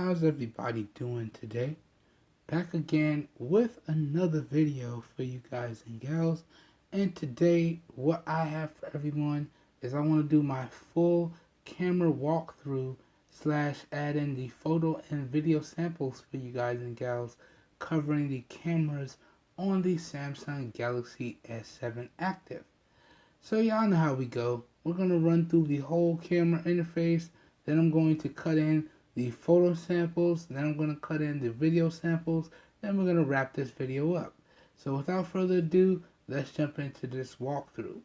how's everybody doing today? Back again with another video for you guys and gals. And today, what I have for everyone is I want to do my full camera walkthrough slash add in the photo and video samples for you guys and gals, covering the cameras on the Samsung Galaxy S7 Active. So y'all know how we go. We're going to run through the whole camera interface. Then I'm going to cut in the photo samples. Then I'm going to cut in the video samples. Then we're going to wrap this video up. So without further ado, let's jump into this walkthrough.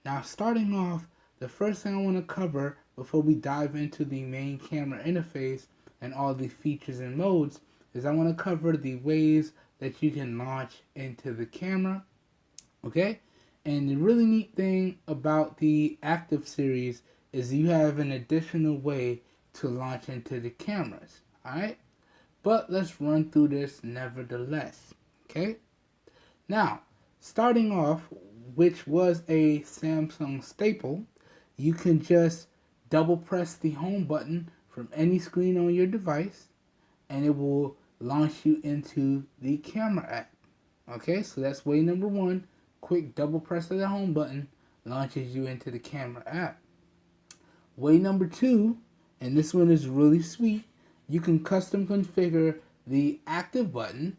Now starting off, the first thing I want to cover before we dive into the main camera interface and all the features and modes is I want to cover the ways that you can launch into the camera. Okay? And the really neat thing about the Active series is you have an additional way to launch into the cameras. Alright? But let's run through this nevertheless. Okay? Now, starting off, which was a Samsung staple, you can just double press the home button from any screen on your device and it will launch you into the camera app. Okay, so that's way number one. Quick double press of the home button launches you into the camera app. Way number two, and this one is really sweet, you can custom configure the active button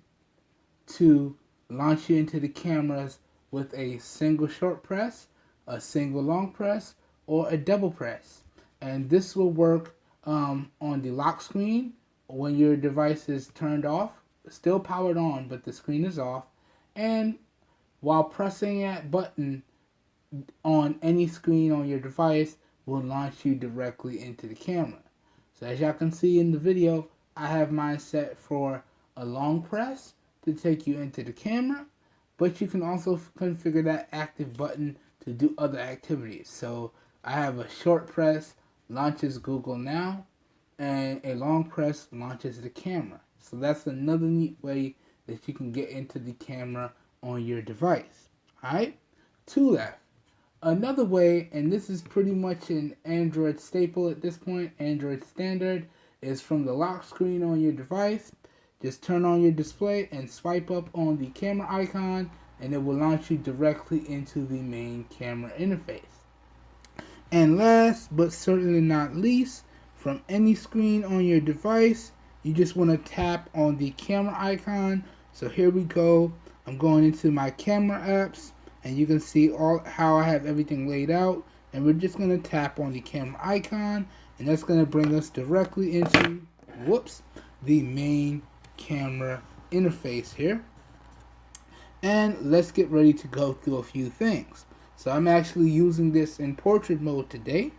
to launch you into the cameras with a single short press, a single long press, or a double press. And this will work on the lock screen when your device is turned off, still powered on, but the screen is off, and while pressing that button on any screen on your device will launch you directly into the camera. So as y'all can see in the video, I have mine set for a long press to take you into the camera, but you can also configure that active button to do other activities. So I have a short press launches Google Now, and a long press launches the camera. So that's another neat way that you can get into the camera on your device. Alright? Two left. Another way, and this is pretty much an Android staple at this point, Android standard, is from the lock screen on your device. Just turn on your display and swipe up on the camera icon and it will launch you directly into the main camera interface. And last but certainly not least, from any screen on your device, you just want to tap on the camera icon. So here we go. I'm going into my camera apps and you can see how I have everything laid out, and we're just going to tap on the camera icon and that's going to bring us directly into the main camera interface here. And let's get ready to go through a few things. So I'm actually using this in portrait mode today.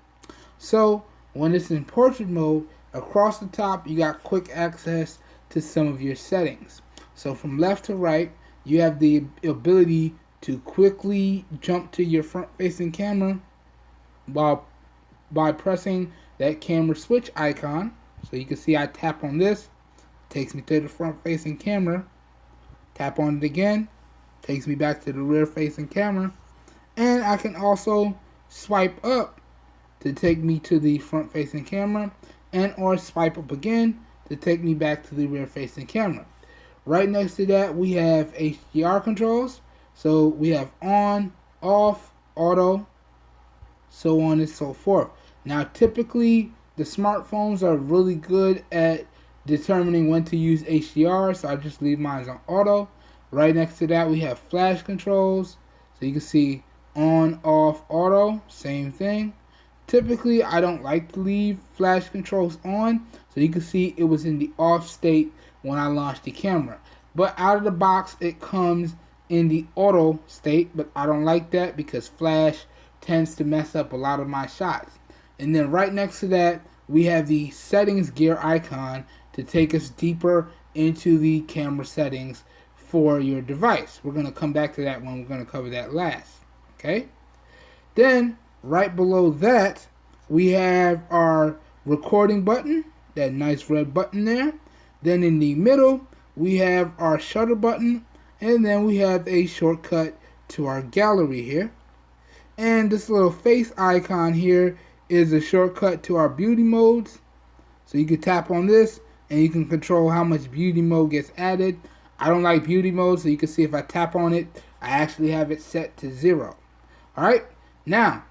So when it's in portrait mode, across the top you got quick access to some of your settings. So from left to right, you have the ability to quickly jump to your front-facing camera by pressing that camera switch icon. So you can see I tap on this, takes me to the front-facing camera. Tap on it again, takes me back to the rear-facing camera. And I can also swipe up to take me to the front-facing camera, and or swipe up again to take me back to the rear-facing camera. Right next to that, we have HDR controls. So we have on, off, auto, so on and so forth. Now, typically, the smartphones are really good at determining when to use HDR, so I just leave mine on auto. Right next to that, we have flash controls. So you can see on, off, auto, same thing. Typically, I don't like to leave flash controls on, so you can see it was in the off state when I launched the camera. But out of the box, it comes in the auto state, but I don't like that because flash tends to mess up a lot of my shots. And then right next to that, we have the settings gear icon to take us deeper into the camera settings for your device. We're going to come back to that one. We're going to cover that last. Okay? Then, right below that, we have our recording button, that nice red button there. Then in the middle, we have our shutter button, and then we have a shortcut to our gallery here. And this little face icon here is a shortcut to our beauty modes. So you can tap on this and you can control how much beauty mode gets added. I don't like beauty mode, so you can see if I tap on it, I actually have it set to 0. Alright, now,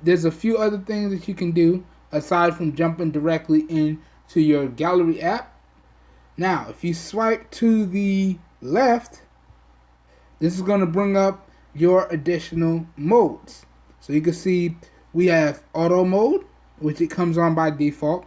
there's a few other things that you can do aside from jumping directly into your gallery app. Now, if you swipe to the left, this is going to bring up your additional modes. So you can see we have auto mode, which it comes on by default.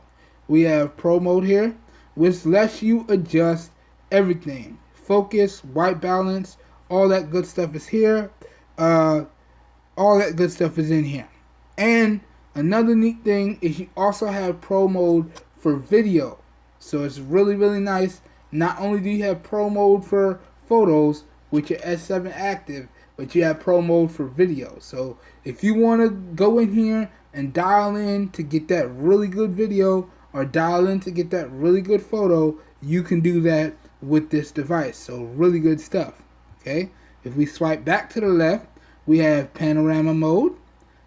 We have pro mode here, which lets you adjust everything. Focus, white balance, all that good stuff is here. All that good stuff is in here. And another neat thing is you also have pro mode for video. So it's really, really nice. Not only do you have pro mode for photos with your S7 active, but you have pro mode for video. So if you want to go in here and dial in to get that really good video or dial in to get that really good photo, you can do that with this device. So really good stuff. Okay, if we swipe back to the left, we have panorama mode.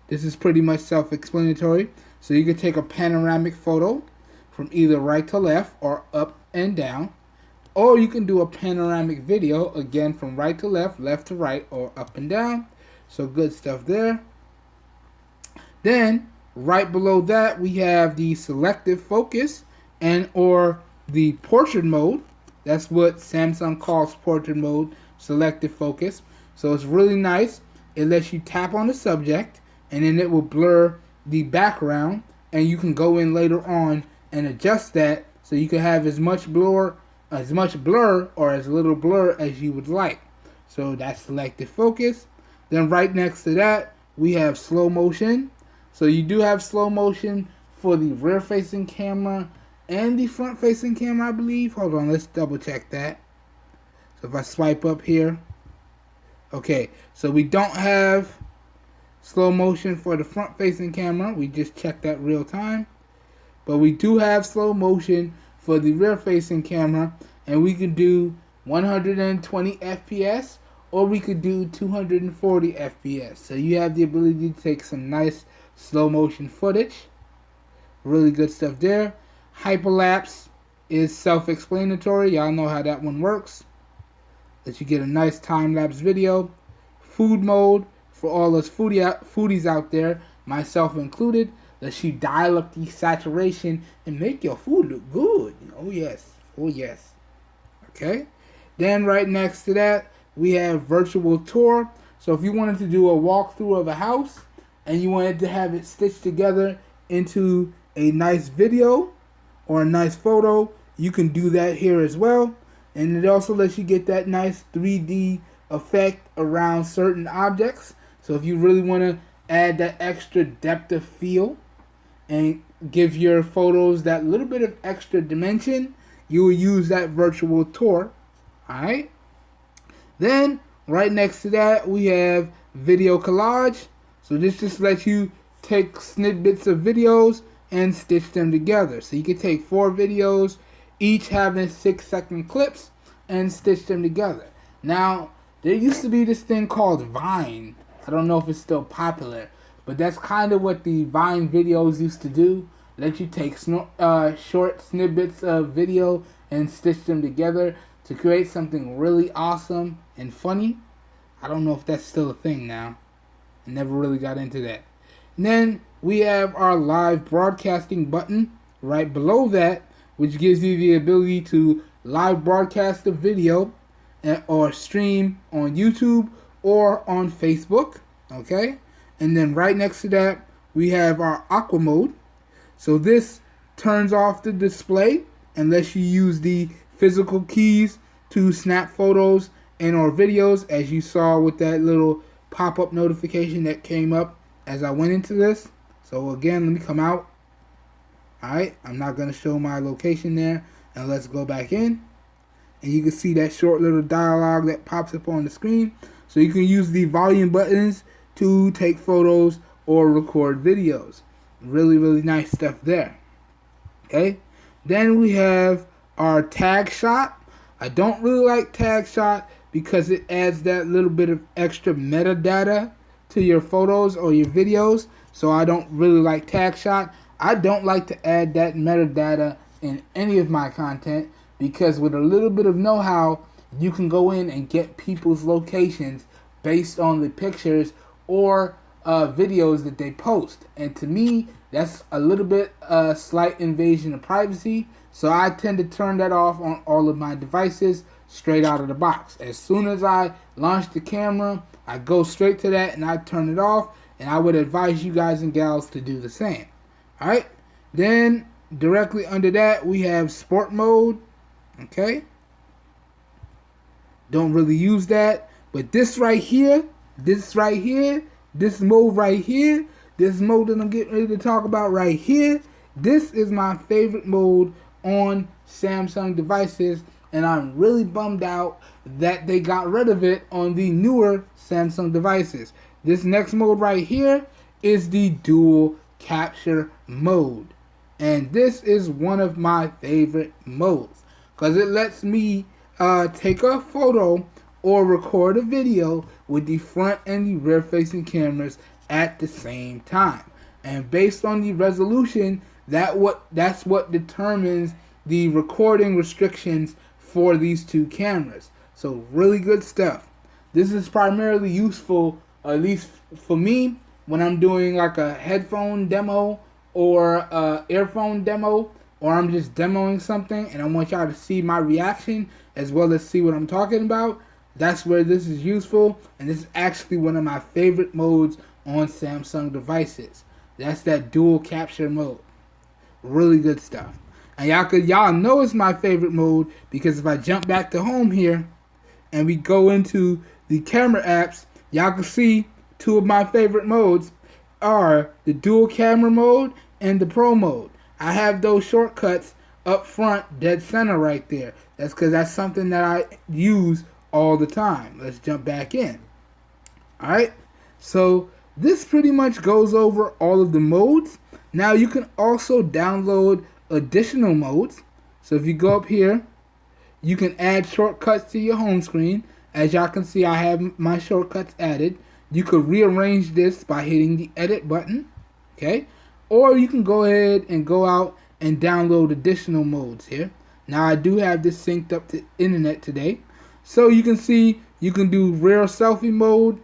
This is pretty much self-explanatory. So you can take a panoramic photo from either right to left or up and down. Or you can do a panoramic video, again, from right to left, left to right, or up and down. So good stuff there. Then, right below that, we have the selective focus and or the portrait mode. That's what Samsung calls portrait mode, selective focus. So it's really nice. It lets you tap on the subject, and then it will blur the background, and you can go in later on and adjust that so you can have as much blur or as little blur as you would like. So that's selective focus. Then right next to that, we have slow motion. So you do have slow motion for the rear facing camera and the front facing camera, I believe. Hold on, let's double check that. So if I swipe up here, okay, so we don't have slow motion for the front facing camera. We just checked that real time. But we do have slow motion for the rear facing camera, and we can do 120 FPS or we could do 240 FPS. So you have the ability to take some nice slow motion footage. Really good stuff there. Hyperlapse is self-explanatory. Y'all know how that one works. That you get a nice time-lapse video. Food mode for all those foodies out there, myself included. Lets you dial up the saturation and make your food look good. Oh yes, oh yes. Okay. Then right next to that, we have virtual tour. So if you wanted to do a walkthrough of a house and you wanted to have it stitched together into a nice video or a nice photo, you can do that here as well. And it also lets you get that nice 3D effect around certain objects. So if you really want to add that extra depth of feel and give your photos that little bit of extra dimension, you will use that virtual tour. Alright. Then, right next to that, we have video collage. So this just lets you take snippets of videos and stitch them together. So you can take 4 videos, each having 6-second clips, and stitch them together. Now, there used to be this thing called Vine. I don't know if it's still popular, but that's kind of what the Vine videos used to do. Let you take short snippets of video and stitch them together to create something really awesome and funny. I don't know if that's still a thing now. I never really got into that. And then we have our live broadcasting button right below that, which gives you the ability to live broadcast a video or stream on YouTube or on Facebook. Okay? And then right next to that, we have our aqua mode. So this turns off the display unless you use the physical keys to snap photos and or videos, as you saw with that little pop-up notification that came up as I went into this. So again, let me come out. Alright, I'm not going to show my location there. And let's go back in. And you can see that short little dialogue that pops up on the screen. So you can use the volume buttons to take photos or record videos. Really, really nice stuff there. Okay. Then we have our tag shot. I don't really like tag shot because it adds that little bit of extra metadata to your photos or your videos. So I don't really like tag shot. I don't like to add that metadata in any of my content, because with a little bit of know-how, you can go in and get people's locations based on the pictures or videos that they post. And to me, that's a little bit slight invasion of privacy. So I tend to turn that off on all of my devices straight out of the box. As soon as I launch the camera, I go straight to that and I turn it off. And I would advise you guys and gals to do the same. Alright, then directly under that we have sport mode. Okay, don't really use that, but this right here, this mode right here, this mode that I'm getting ready to talk about right here, this is my favorite mode on Samsung devices, and I'm really bummed out that they got rid of it on the newer Samsung devices. This next mode right here is the dual capture mode, and this is one of my favorite modes because it lets me take a photo or record a video with the front and the rear facing cameras at the same time. And based on the resolution, that's what determines the recording restrictions for these two cameras. So really good stuff. This is primarily useful, at least for me, when I'm doing like a headphone demo or a earphone demo, or I'm just demoing something and I want y'all to see my reaction as well as see what I'm talking about. That's where this is useful, and this is actually one of my favorite modes on Samsung devices. That's that dual capture mode. Really good stuff. And y'all know it's my favorite mode because if I jump back to home here and we go into the camera apps, y'all can see two of my favorite modes are the dual camera mode and the pro mode. I have those shortcuts up front, dead center right there. That's because that's something that I use all the time. Let's jump back in. Alright, so this pretty much goes over all of the modes. Now you can also download additional modes. So if you go up here, you can add shortcuts to your home screen. As y'all can see, I have my shortcuts added. You could rearrange this by hitting the edit button. Okay, or you can go ahead and go out and download additional modes here. Now I do have this synced up to internet today. So you can see you can do rear selfie mode.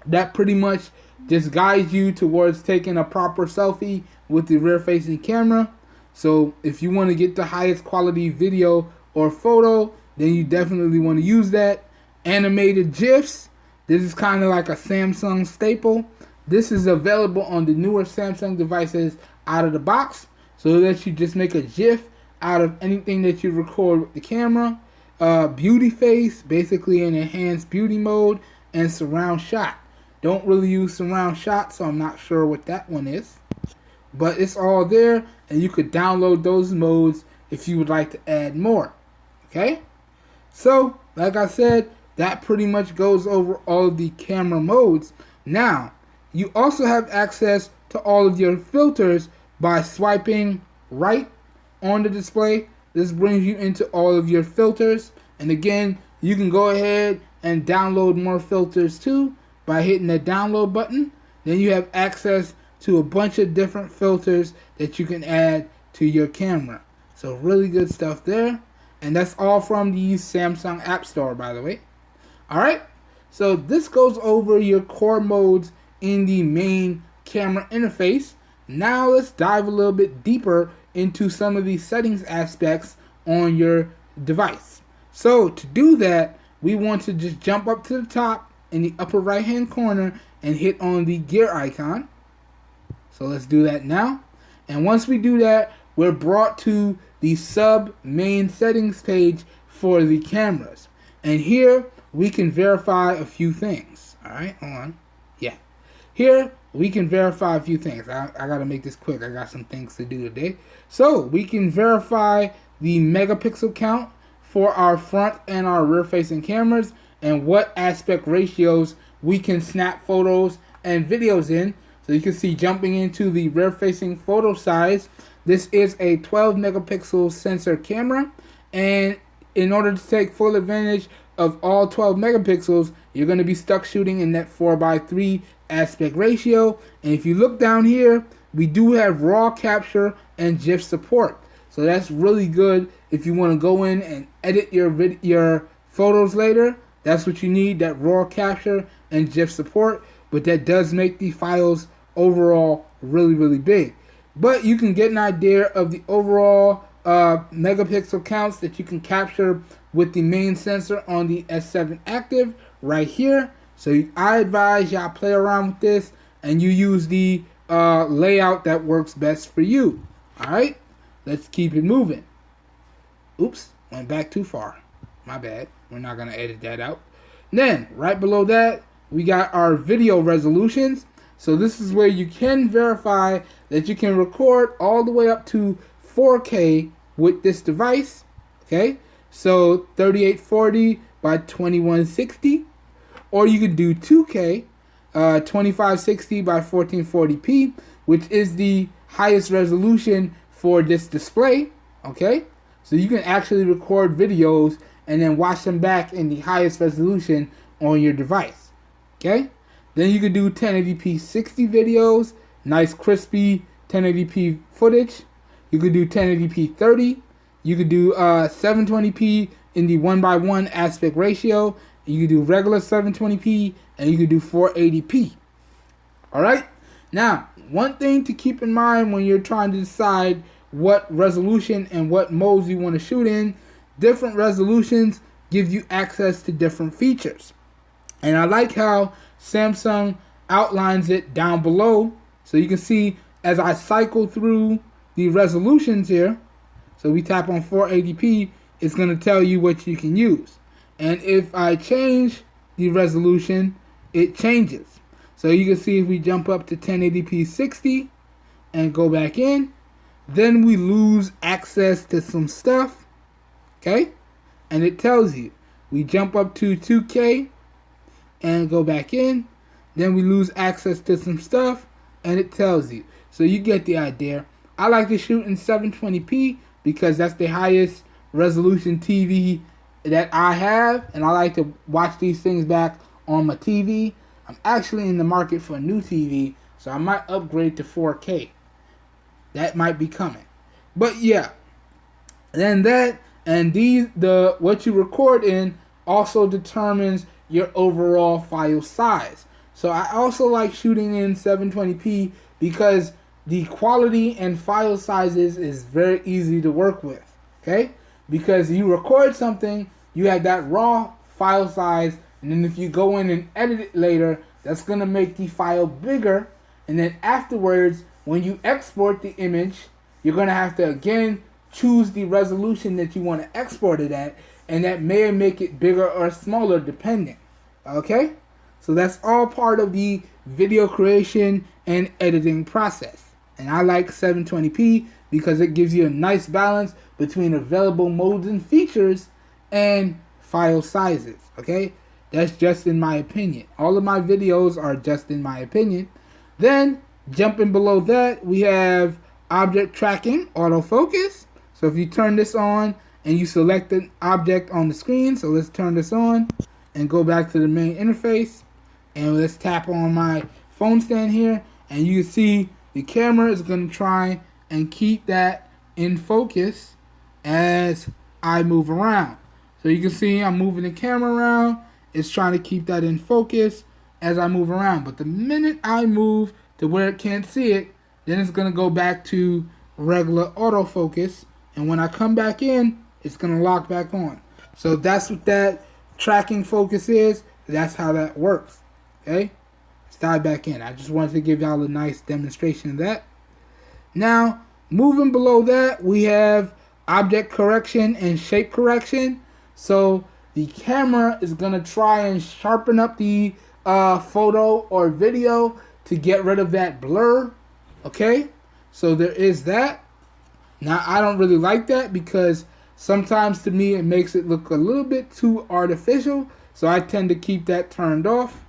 That pretty much just guides you towards taking a proper selfie with the rear facing camera. So if you want to get the highest quality video or photo, then you definitely want to use that. Animated GIFs. This is kind of like a Samsung staple. This is available on the newer Samsung devices out of the box. So it lets you just make a GIF out of anything that you record with the camera. Beauty face, basically an enhanced beauty mode, and surround shot. Don't really use surround shot, so I'm not sure what that one is. But it's all there, and you could download those modes if you would like to add more. Okay? So, like I said, that pretty much goes over all of the camera modes. Now, you also have access to all of your filters by swiping right on the display. This brings you into all of your filters. And again, you can go ahead and download more filters too by hitting the download button. Then you have access to a bunch of different filters that you can add to your camera. So really good stuff there. And that's all from the Samsung App Store, by the way. Alright, so this goes over your core modes in the main camera interface. Now let's dive a little bit deeper into some of the settings aspects on your device. So to do that, we want to just jump up to the top in the upper right hand corner and hit on the gear icon. So let's do that now. And once we do that, we're brought to the sub main settings page for the cameras. And here we can verify a few things. Alright, hold on. Yeah. Here we can verify a few things. I gotta make this quick. I got some things to do today. So we can verify the megapixel count for our front and our rear facing cameras and what aspect ratios we can snap photos and videos in. So you can see, jumping into the rear facing photo size, this is a 12 megapixel sensor camera, and in order to take full advantage of all 12 megapixels, you're going to be stuck shooting in that 4:3 aspect ratio. And if you look down here, we do have raw capture and GIF support. So So that's really good if you want to go in and edit your photos later. That's what you need, that raw capture and GIF support. But that does make the files overall really, really big. But you can get an idea of the overall megapixel counts that you can capture with the main sensor on the S7 Active right here. So I advise y'all play around with this and you use the layout that works best for you. Alright, let's keep it moving. Oops, went back too far. My bad. We're not going to edit that out. Then, right below that, we got our video resolutions. So this is where you can verify that you can record all the way up to 4K with this device. Okay, so 3840 by 2160. Or you could do 2K, 2560 by 1440p, which is the highest resolution for this display. Okay, so you can actually record videos and then watch them back in the highest resolution on your device. Okay, then you could do 1080p 60 videos, nice crispy 1080p footage. You could do 1080p 30. You could do 720p in the 1:1 aspect ratio. You could do regular 720p and you could do 480p. Alright, now one thing to keep in mind when you're trying to decide what resolution and what modes you want to shoot in, different resolutions give you access to different features. And I like how Samsung outlines it down below. So you can see as I cycle through the resolutions here. So we tap on 480p, it's going to tell you what you can use. And if I change the resolution, it changes. So you can see if we jump up to 1080p 60 and go back in, then we lose access to some stuff. Okay? And it tells you. We jump up to 2K and go back in, then we lose access to some stuff and it tells you. So you get the idea. I like to shoot in 720p because that's the highest resolution TV that I have, and I like to watch these things back on my TV. I'm actually in the market for a new TV, so I might upgrade to 4K. That might be coming. But yeah, then that and what you record in also determines your overall file size. So I also like shooting in 720p because the quality and file sizes is very easy to work with. Okay? Because you record something, you have that raw file size, and then if you go in and edit it later, that's going to make the file bigger. And then afterwards, when you export the image, you're going to have to again choose the resolution that you want to export it at, and that may make it bigger or smaller depending. Okay? So that's all part of the video creation and editing process. And I like 720p because it gives you a nice balance between available modes and features and file sizes. Okay? That's just in my opinion. All of my videos are just in my opinion. Then, jumping below that, we have object tracking, autofocus. So if you turn this on and you select an object on the screen, so let's turn this on and go back to the main interface. And let's tap on my phone stand here, and you can see the camera is going to try and keep that in focus as I move around. So you can see I'm moving the camera around. It's trying to keep that in focus as I move around. But the minute I move to where it can't see it, then it's going to go back to regular autofocus. And when I come back in, it's going to lock back on. So that's what that tracking focus is. That's how that works. Okay? Let's dive back in. I just wanted to give y'all a nice demonstration of that. Now, moving below that, we have object correction and shape correction. So the camera is going to try and sharpen up the photo or video to get rid of that blur. Okay? So there is that. Now, I don't really like that because sometimes to me it makes it look a little bit too artificial. So I tend to keep that turned off.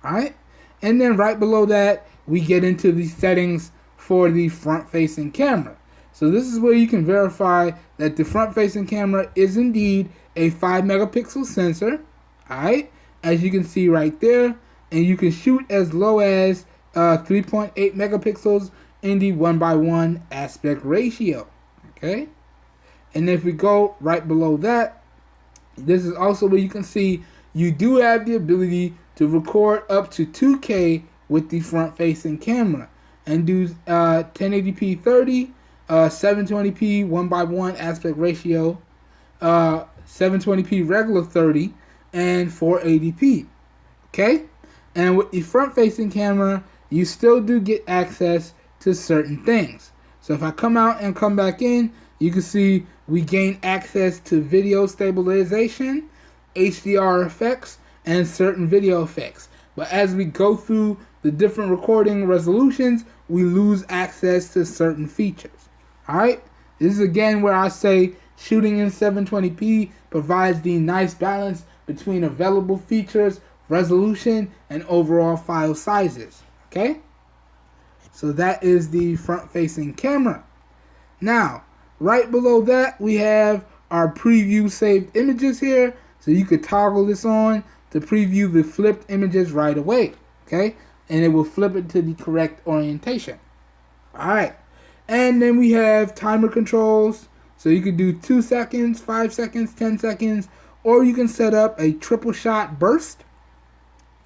Alright? And then right below that, we get into the settings for the front-facing camera. So this is where you can verify that the front-facing camera is indeed a 5 megapixel sensor. Alright? As you can see right there. And you can shoot as low as 3.8 megapixels in the 1:1 aspect ratio. Okay, and if we go right below that, this is also where you can see you do have the ability to record up to 2K with the front-facing camera and do 1080p 30, 720p 1:1 aspect ratio, 720p regular 30, and 480p. Okay, and with the front-facing camera, you still do get access to certain things. So if I come out and come back in, you can see we gain access to video stabilization, HDR effects, and certain video effects. But as we go through the different recording resolutions, we lose access to certain features. Alright, this is again where I say shooting in 720p provides the nice balance between available features, resolution, and overall file sizes. Okay, so that is the front-facing camera. Now, right below that, we have our preview saved images here. So you could toggle this on to preview the flipped images right away. Okay, and it will flip it to the correct orientation. Alright, and then we have timer controls. So you could do 2 seconds, 5 seconds, 10 seconds, or you can set up a triple shot burst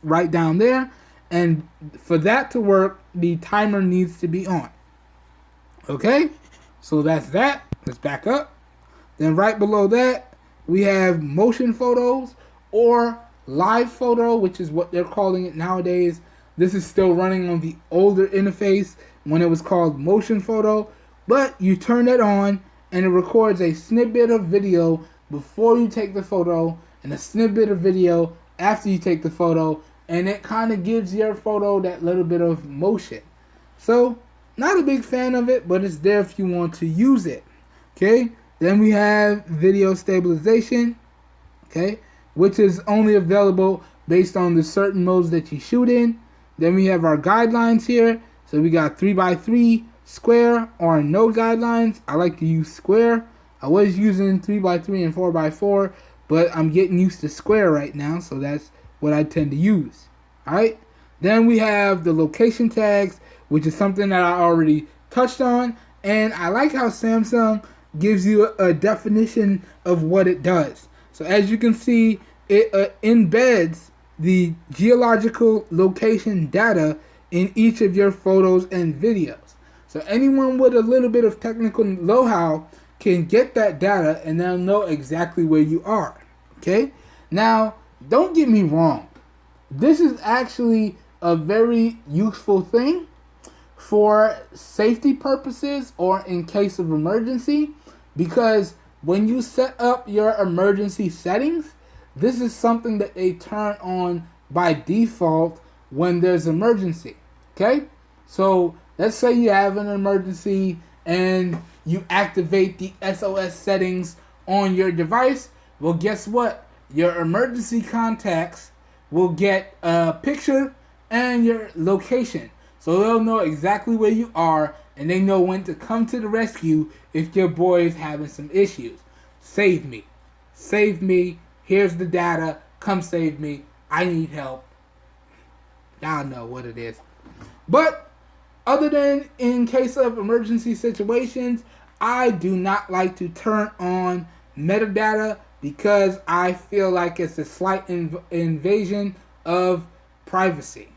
right down there. And for that to work, the timer needs to be on. Okay, so that's that. Let's back up. Then right below that, we have motion photos or live photo, which is what they're calling it nowadays. This is still running on the older interface when it was called motion photo. But you turn that on and it records a snippet of video before you take the photo and a snippet of video after you take the photo. And it kind of gives your photo that little bit of motion. So, not a big fan of it, but it's there if you want to use it. Okay, then we have video stabilization, okay, which is only available based on the certain modes that you shoot in. Then we have our guidelines here. So we got 3x3, square, or no guidelines. I like to use square. I was using 3x3 and 4x4, but I'm getting used to square right now, so that's what I tend to use. Alright, then we have the location tags, which is something that I already touched on, and I like how Samsung gives you a definition of what it does. So as you can see, it embeds the geological location data in each of your photos and videos. So anyone with a little bit of technical know-how can get that data and they'll know exactly where you are. Okay, now don't get me wrong, this is actually a very useful thing for safety purposes or in case of emergency, because when you set up your emergency settings, this is something that they turn on by default when there's emergency. Okay, so let's say you have an emergency and you activate the SOS settings on your device. Well, guess what? Your emergency contacts will get a picture and your location. So they'll know exactly where you are and they know when to come to the rescue if your boy is having some issues. Save me. Save me. Here's the data. Come save me. I need help. Y'all know what it is. But other than in case of emergency situations, I do not like to turn on metadata because I feel like it's a slight invasion of privacy.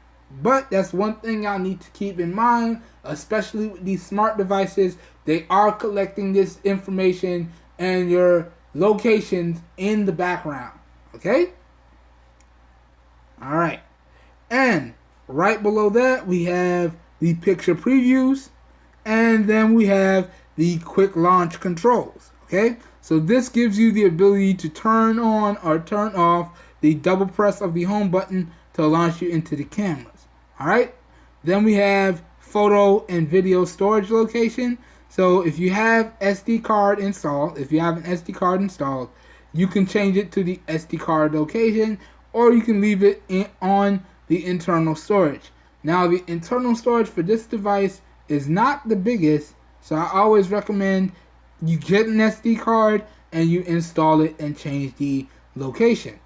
But that's one thing y'all need to keep in mind, especially with these smart devices. They are collecting this information and your locations in the background. Okay? Alright. And right below that, we have the picture previews. And then we have the quick launch controls. Okay? So this gives you the ability to turn on or turn off the double press of the home button to launch you into the cameras. Alright? Then we have photo and video storage location. So if you have SD card installed, you can change it to the SD card location, or you can leave it on the internal storage. Now the internal storage for this device is not the biggest, so I always recommend you get an SD card and you install it and change the location.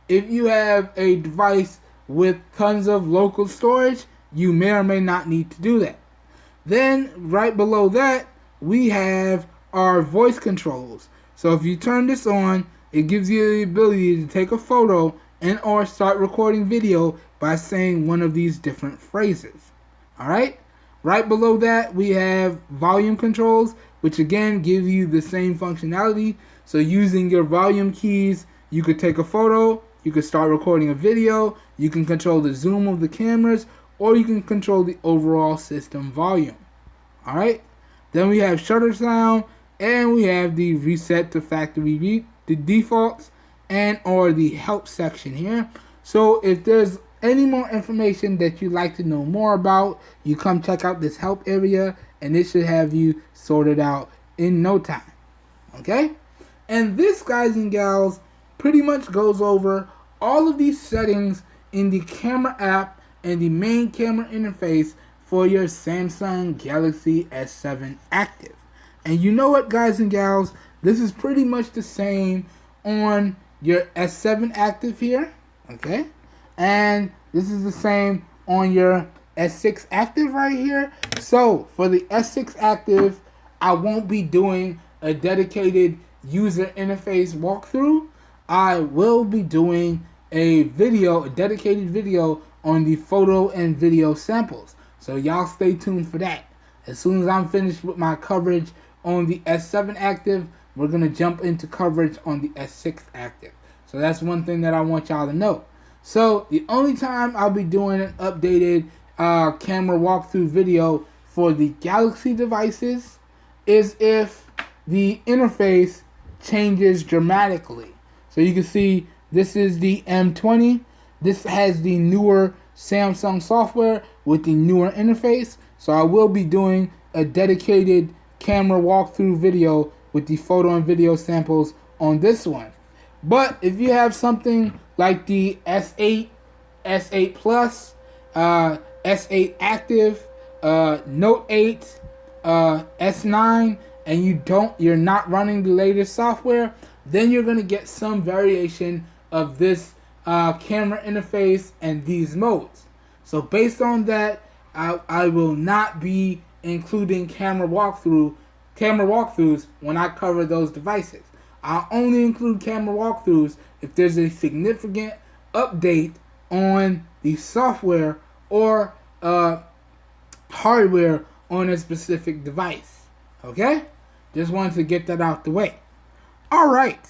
If you have a device with tons of local storage, you may or may not need to do that. Then right below that, we have are voice controls. So if you turn this on, it gives you the ability to take a photo and or start recording video by saying one of these different phrases. Alright? Right below that, we have volume controls, which again give you the same functionality. So using your volume keys, you could take a photo, you could start recording a video, you can control the zoom of the cameras, or you can control the overall system volume. Alright? Then we have shutter sound, and we have the reset to factory the defaults, and or the help section here. So if there's any more information that you'd like to know more about, you come check out this help area, and it should have you sorted out in no time. Okay? And this, guys and gals, pretty much goes over all of these settings in the camera app and the main camera interface for your Samsung Galaxy S7 Active. And you know what, guys and gals, this is pretty much the same on your S7 Active here, okay? And this is the same on your S6 Active right here. So for the S6 Active, I won't be doing a dedicated user interface walkthrough. I will be doing a dedicated video on the photo and video samples. So y'all stay tuned for that. As soon as I'm finished with my coverage on the S7 Active, we're going to jump into coverage on the S6 Active. So that's one thing that I want y'all to know. So the only time I'll be doing an updated camera walkthrough video for the Galaxy devices is if the interface changes dramatically. So you can see this is the M20. This has the newer Samsung software with the newer interface. So I will be doing a dedicated camera walkthrough video with the photo and video samples on this one. But if you have something like the S8, S8 Plus, S8 Active, Note 8, S9, and you're not running the latest software, then you're gonna get some variation of this camera interface and these modes. So based on that, I will not be including camera walkthroughs when I cover those devices. I'll only include camera walkthroughs if there's a significant update on the software or hardware on a specific device. Okay? Just wanted to get that out the way. Alright.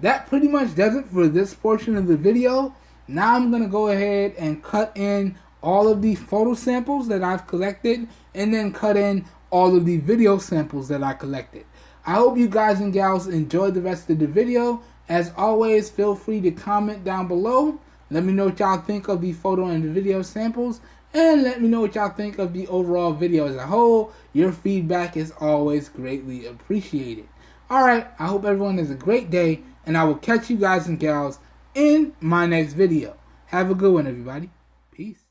That pretty much does it for this portion of the video. Now I'm going to go ahead and cut in all of the photo samples that I've collected, and then cut in all of the video samples that I collected. I hope you guys and gals enjoyed the rest of the video. As always, feel free to comment down below. Let me know what y'all think of the photo and the video samples, and let me know what y'all think of the overall video as a whole. Your feedback is always greatly appreciated. Alright, I hope everyone has a great day, and I will catch you guys and gals in my next video. Have a good one, everybody. Peace.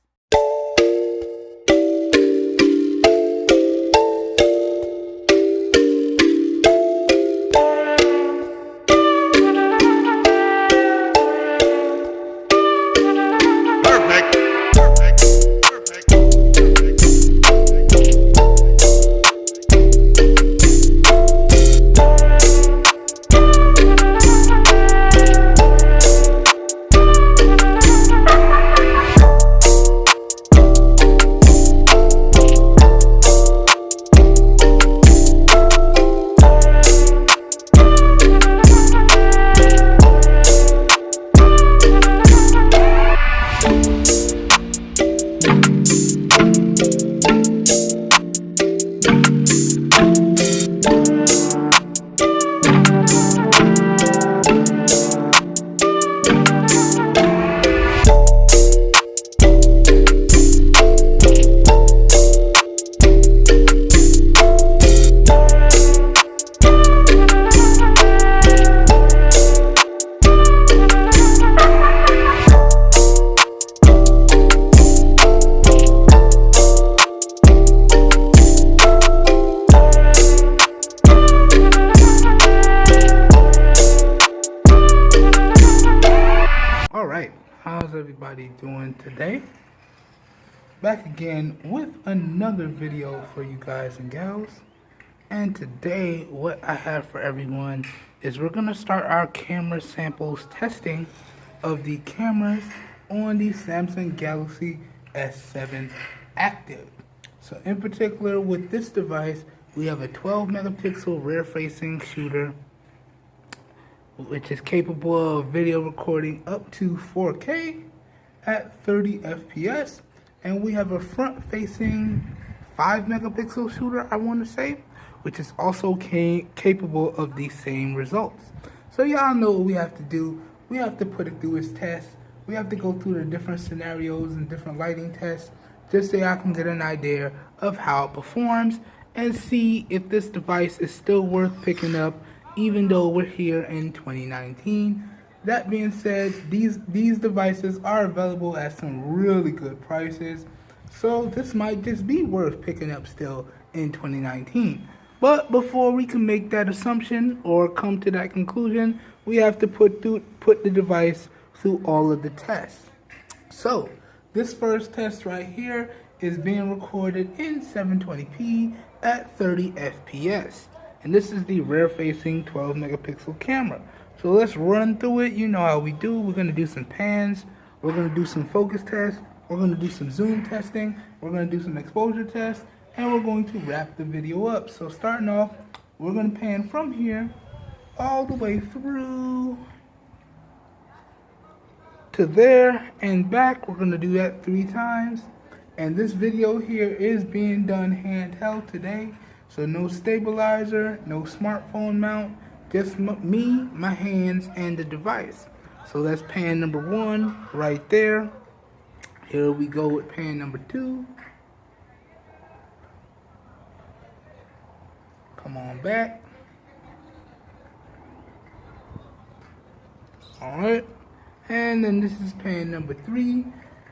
How's everybody doing today? Back again with another video for you guys and gals. And today what I have for everyone is we're going to start our camera samples testing of the cameras on the Samsung Galaxy S7 Active. So in particular with this device, we have a 12 megapixel rear facing shooter which is capable of video recording up to 4K at 30 FPS, and we have a front facing 5 megapixel shooter, I want to say, which is also capable of the same results. So y'all know what we have to do. We have to put it through its test. We have to go through the different scenarios and different lighting tests just so I can get an idea of how it performs and see if this device is still worth picking up even though we're here in 2019. That being said, these devices are available at some really good prices, so this might just be worth picking up still in 2019. But before we can make that assumption or come to that conclusion, we have to put the device through all of the tests. So this first test right here is being recorded in 720p at 30 FPS. And this is the rear facing 12 megapixel camera. So let's run through it. You know how we do. We're going to do some pans. We're going to do some focus tests. We're going to do some zoom testing. We're going to do some exposure tests. And we're going to wrap the video up. So starting off, we're going to pan from here all the way through to there and back. We're going to do that 3 times. And this video here is being done handheld today. So no stabilizer, no smartphone mount, just me, my hands, and the device. So that's pan number 1 right there. Here we go with pan number 2. Come on back. Alright. And then this is pan number 3.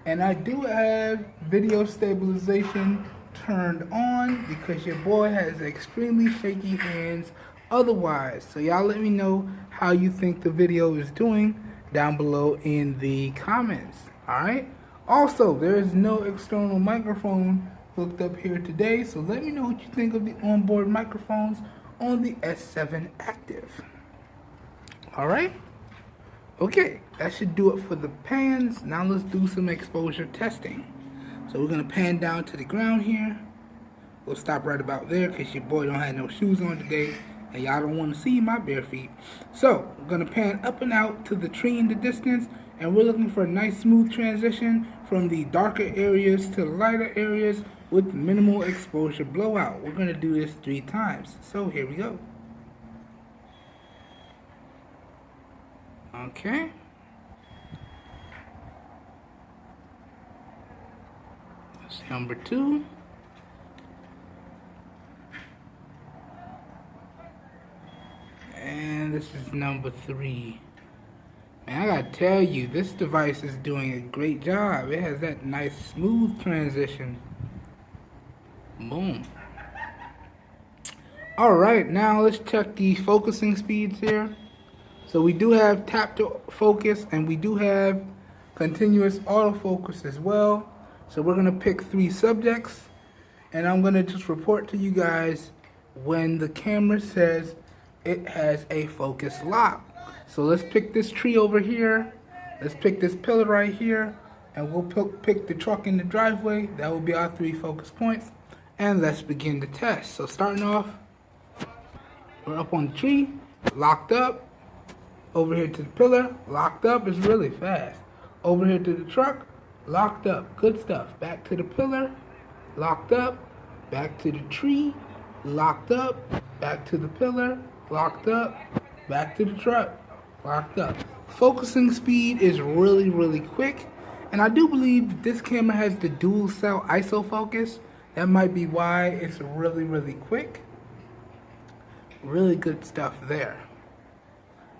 And I do have video stabilization turned on because your boy has extremely shaky hands otherwise. So y'all let me know how you think the video is doing down below in the comments. Alright. Also, there is no external microphone hooked up here today, so let me know what you think of the onboard microphones on the S7 Active. Alright. Okay, that should do it for the pans. Now let's do some exposure testing. So we're going to pan down to the ground here. We'll stop right about there because your boy don't have no shoes on today and y'all don't want to see my bare feet. So we're going to pan up and out to the tree in the distance, and we're looking for a nice smooth transition from the darker areas to the lighter areas with minimal exposure blowout. We're going to do this 3 times. So here we go. Okay. That's number 2. And this is number 3. Man, I gotta tell you, this device is doing a great job. It has that nice smooth transition. Boom. Alright, now let's check the focusing speeds here. So we do have tap to focus and we do have continuous autofocus as well. So we're going to pick 3 subjects, and I'm going to just report to you guys when the camera says it has a focus lock. So let's pick this tree over here. Let's pick this pillar right here, and we'll pick the truck in the driveway. That will be our 3 focus points. And let's begin the test. So starting off, we're up on the tree, locked up. Over here to the pillar, locked up. Is really fast. Over here to the truck, locked up. Good stuff. Back to the pillar, locked up. Back to the tree, locked up. Back to the pillar, locked up. Back to the truck, locked up. Focusing speed is really, really quick. And I do believe that this camera has the dual cell ISO focus. That might be why it's really, really quick. Really good stuff there.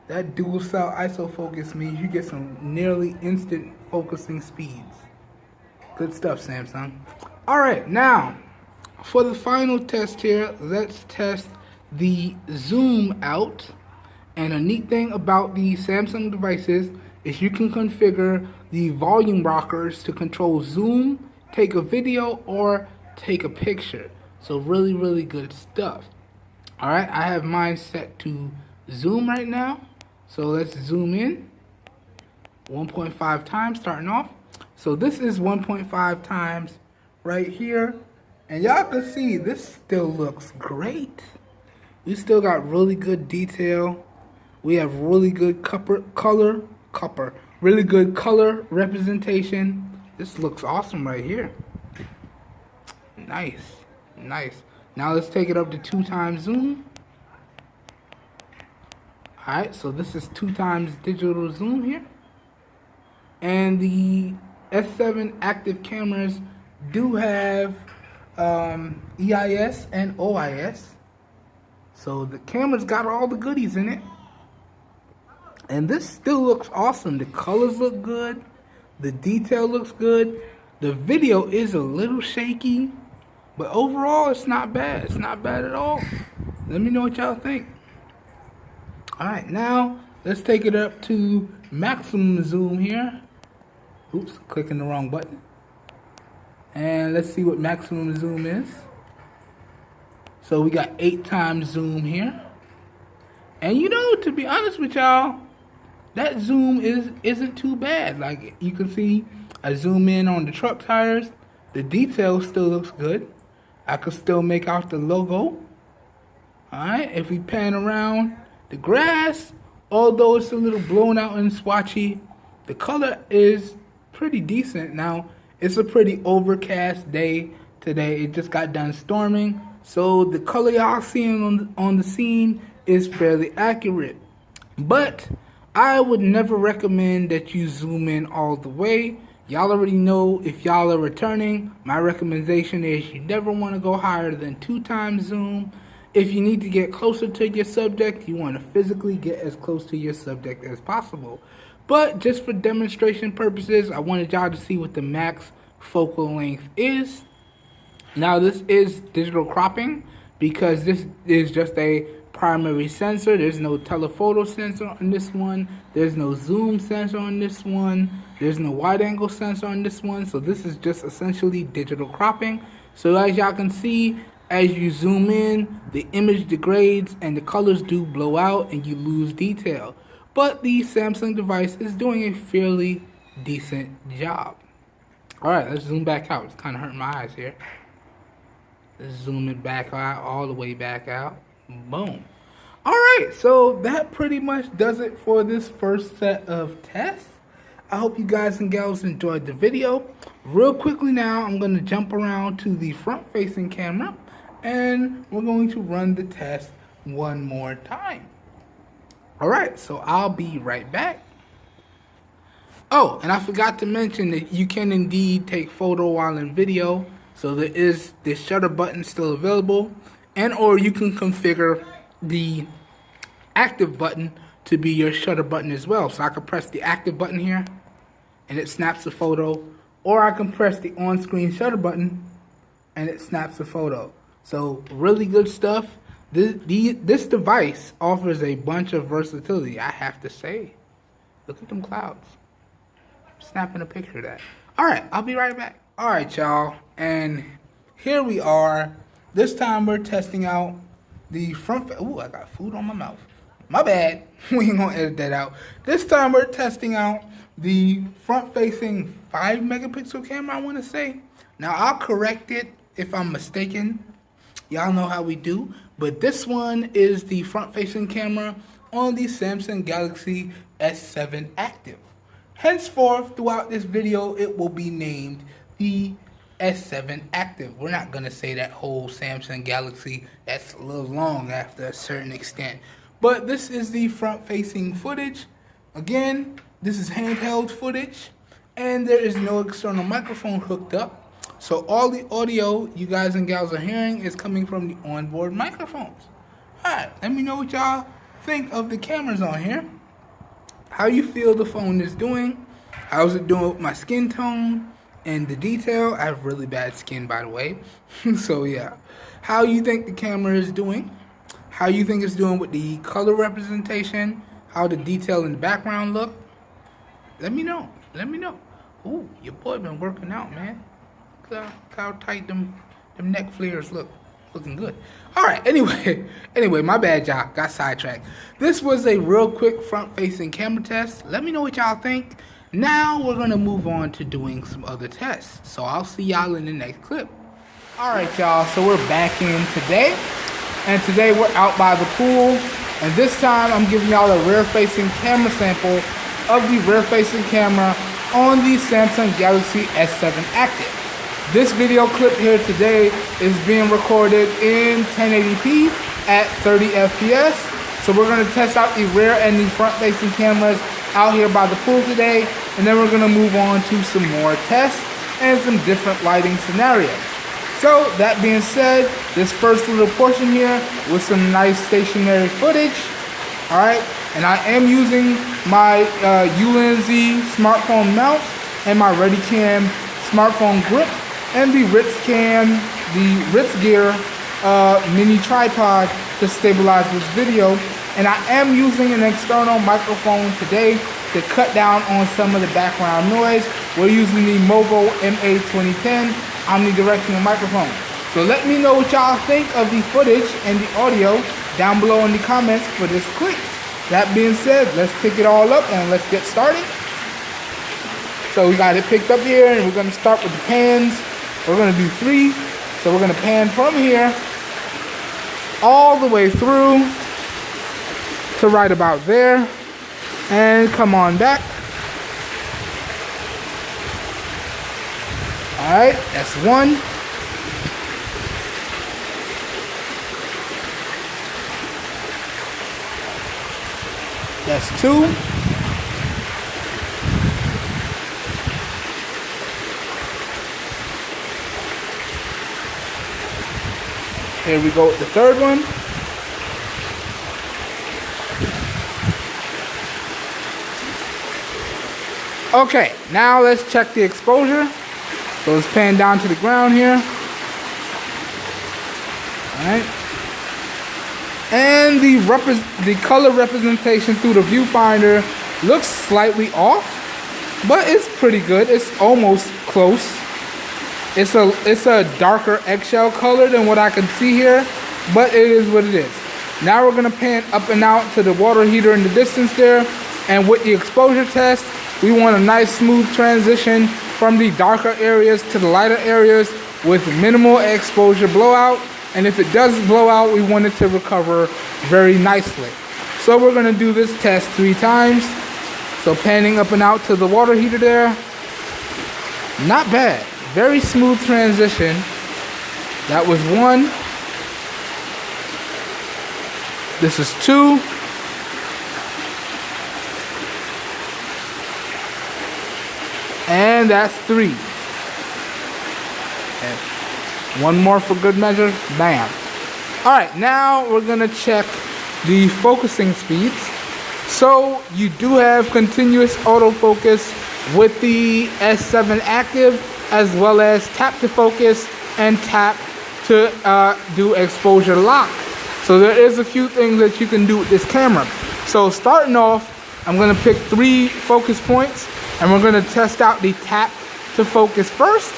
That dual cell ISO focus means you get some nearly instant focusing speeds. Good stuff, Samsung. Alright, now, for the final test here, let's test the zoom out. And a neat thing about the Samsung devices is you can configure the volume rockers to control zoom, take a video, or take a picture. So really, really good stuff. Alright, I have mine set to zoom right now. So let's zoom in. 1.5 times starting off. So this is 1.5 times right here. And y'all can see this still looks great. We still got really good detail. We have really good really good color representation. This looks awesome right here. Nice, nice. Now let's take it up to 2 times zoom. Alright, so this is 2 times digital zoom here. And the S7 active cameras do have EIS and OIS. So the camera's got all the goodies in it. And this still looks awesome. The colors look good. The detail looks good. The video is a little shaky. But overall, it's not bad. It's not bad at all. Let me know what y'all think. Alright, now let's take it up to maximum zoom here. Oops, clicking the wrong button. And let's see what maximum zoom is. So we got 8 times zoom here. And you know, to be honest with y'all, that zoom isn't too bad. Like you can see, I zoom in on the truck tires. The detail still looks good. I could still make out the logo. Alright, if we pan around the grass, although it's a little blown out and swatchy, the color is pretty decent. Now, it's a pretty overcast day today. It just got done storming. So the color y'all seeing on the scene is fairly accurate. But I would never recommend that you zoom in all the way. Y'all already know, if y'all are returning, my recommendation is you never want to go higher than 2 times zoom. If you need to get closer to your subject, you want to physically get as close to your subject as possible. But just for demonstration purposes, I wanted y'all to see what the max focal length is. Now this is digital cropping because this is just a primary sensor. There's no telephoto sensor on this one. There's no zoom sensor on this one. There's no wide angle sensor on this one. So this is just essentially digital cropping. So as y'all can see, as you zoom in, the image degrades and the colors do blow out and you lose detail. But the Samsung device is doing a fairly decent job. Alright, let's zoom back out. It's kind of hurting my eyes here. Let's zoom it back out, all the way back out. Boom. Alright, so that pretty much does it for this first set of tests. I hope you guys and gals enjoyed the video. Real quickly now, I'm going to jump around to the front-facing camera and we're going to run the test one more time. Alright, so I'll be right back. Oh, and I forgot to mention that you can indeed take photo while in video. So there is the shutter button still available. And or you can configure the active button to be your shutter button as well. So I can press the active button here and it snaps a photo. Or I can press the on-screen shutter button and it snaps a photo. So really good stuff. This device offers a bunch of versatility, I have to say. Look at them clouds. I'm snapping a picture of that. Alright, I'll be right back. Alright, y'all. And here we are. This time we're testing out the front. Ooh, I got food on my mouth. My bad. We ain't gonna edit that out. This time we're testing out the front-facing 5 megapixel camera, I want to say. Now, I'll correct it if I'm mistaken. Y'all know how we do. But this one is the front-facing camera on the Samsung Galaxy S7 Active. Henceforth, throughout this video, it will be named the S7 Active. We're not going to say that whole Samsung Galaxy. That's a little long after a certain extent. But this is the front-facing footage. Again, this is handheld footage. And there is no external microphone hooked up. So all the audio you guys and gals are hearing is coming from the onboard microphones. Alright, let me know what y'all think of the cameras on here. How you feel the phone is doing. How's it doing with my skin tone and the detail. I have really bad skin, by the way. So yeah. How you think the camera is doing. How you think it's doing with the color representation. How the detail in the background look. Let me know. Let me know. Ooh, your boy been working out, man. Look how tight them neck flares look. looking good. All right, anyway, my bad, y'all. Got sidetracked. This was a real quick front-facing camera test. Let me know what y'all think. Now we're gonna move on to doing some other tests. So I'll see y'all in the next clip. All right, y'all, so we're back in today. And today we're out by the pool. And this time I'm giving y'all a rear-facing camera sample of the rear-facing camera on the Samsung Galaxy S7 Active. This video clip here today is being recorded in 1080p at 30 FPS. So we're gonna test out the rear and the front-facing cameras out here by the pool today. And then we're gonna move on to some more tests and some different lighting scenarios. So that being said, this first little portion here with some nice stationary footage. All right, and I am using my UNZ smartphone mount and my ReadyCam smartphone grip and the Ritz Gear mini tripod to stabilize this video. And I am using an external microphone today to cut down on some of the background noise. We're using the Movo MA2010 omnidirectional microphone. So let me know what y'all think of the footage and the audio down below in the comments for this clip. That being said, let's pick it all up and let's get started. So we got it picked up here and we're gonna start with the pans. We're gonna do 3. So we're gonna pan from here all the way through to right about there and come on back. All right, that's 1. That's 2. Here we go with the third one. Okay, now let's check the exposure. So let's pan down to the ground here. All right. And the color representation through the viewfinder looks slightly off, but it's pretty good. It's almost close. It's a darker eggshell color than what I can see here, but it is what it is. Now we're gonna pan up and out to the water heater in the distance there, and with the exposure test, we want a nice smooth transition from the darker areas to the lighter areas with minimal exposure blowout. And if it does blow out, we want it to recover very nicely. So we're gonna do this test 3 times. So panning up and out to the water heater there. Not bad, very smooth transition. That was 1. This is 2. And that's 3. And 1 more for good measure. Bam. All right, now we're gonna check the focusing speeds. So you do have continuous autofocus with the S7 Active, as well as tap to focus and tap to do exposure lock. So there is a few things that you can do with this camera. So starting off, I'm gonna pick 3 focus points. And we're gonna test out the tap to focus first,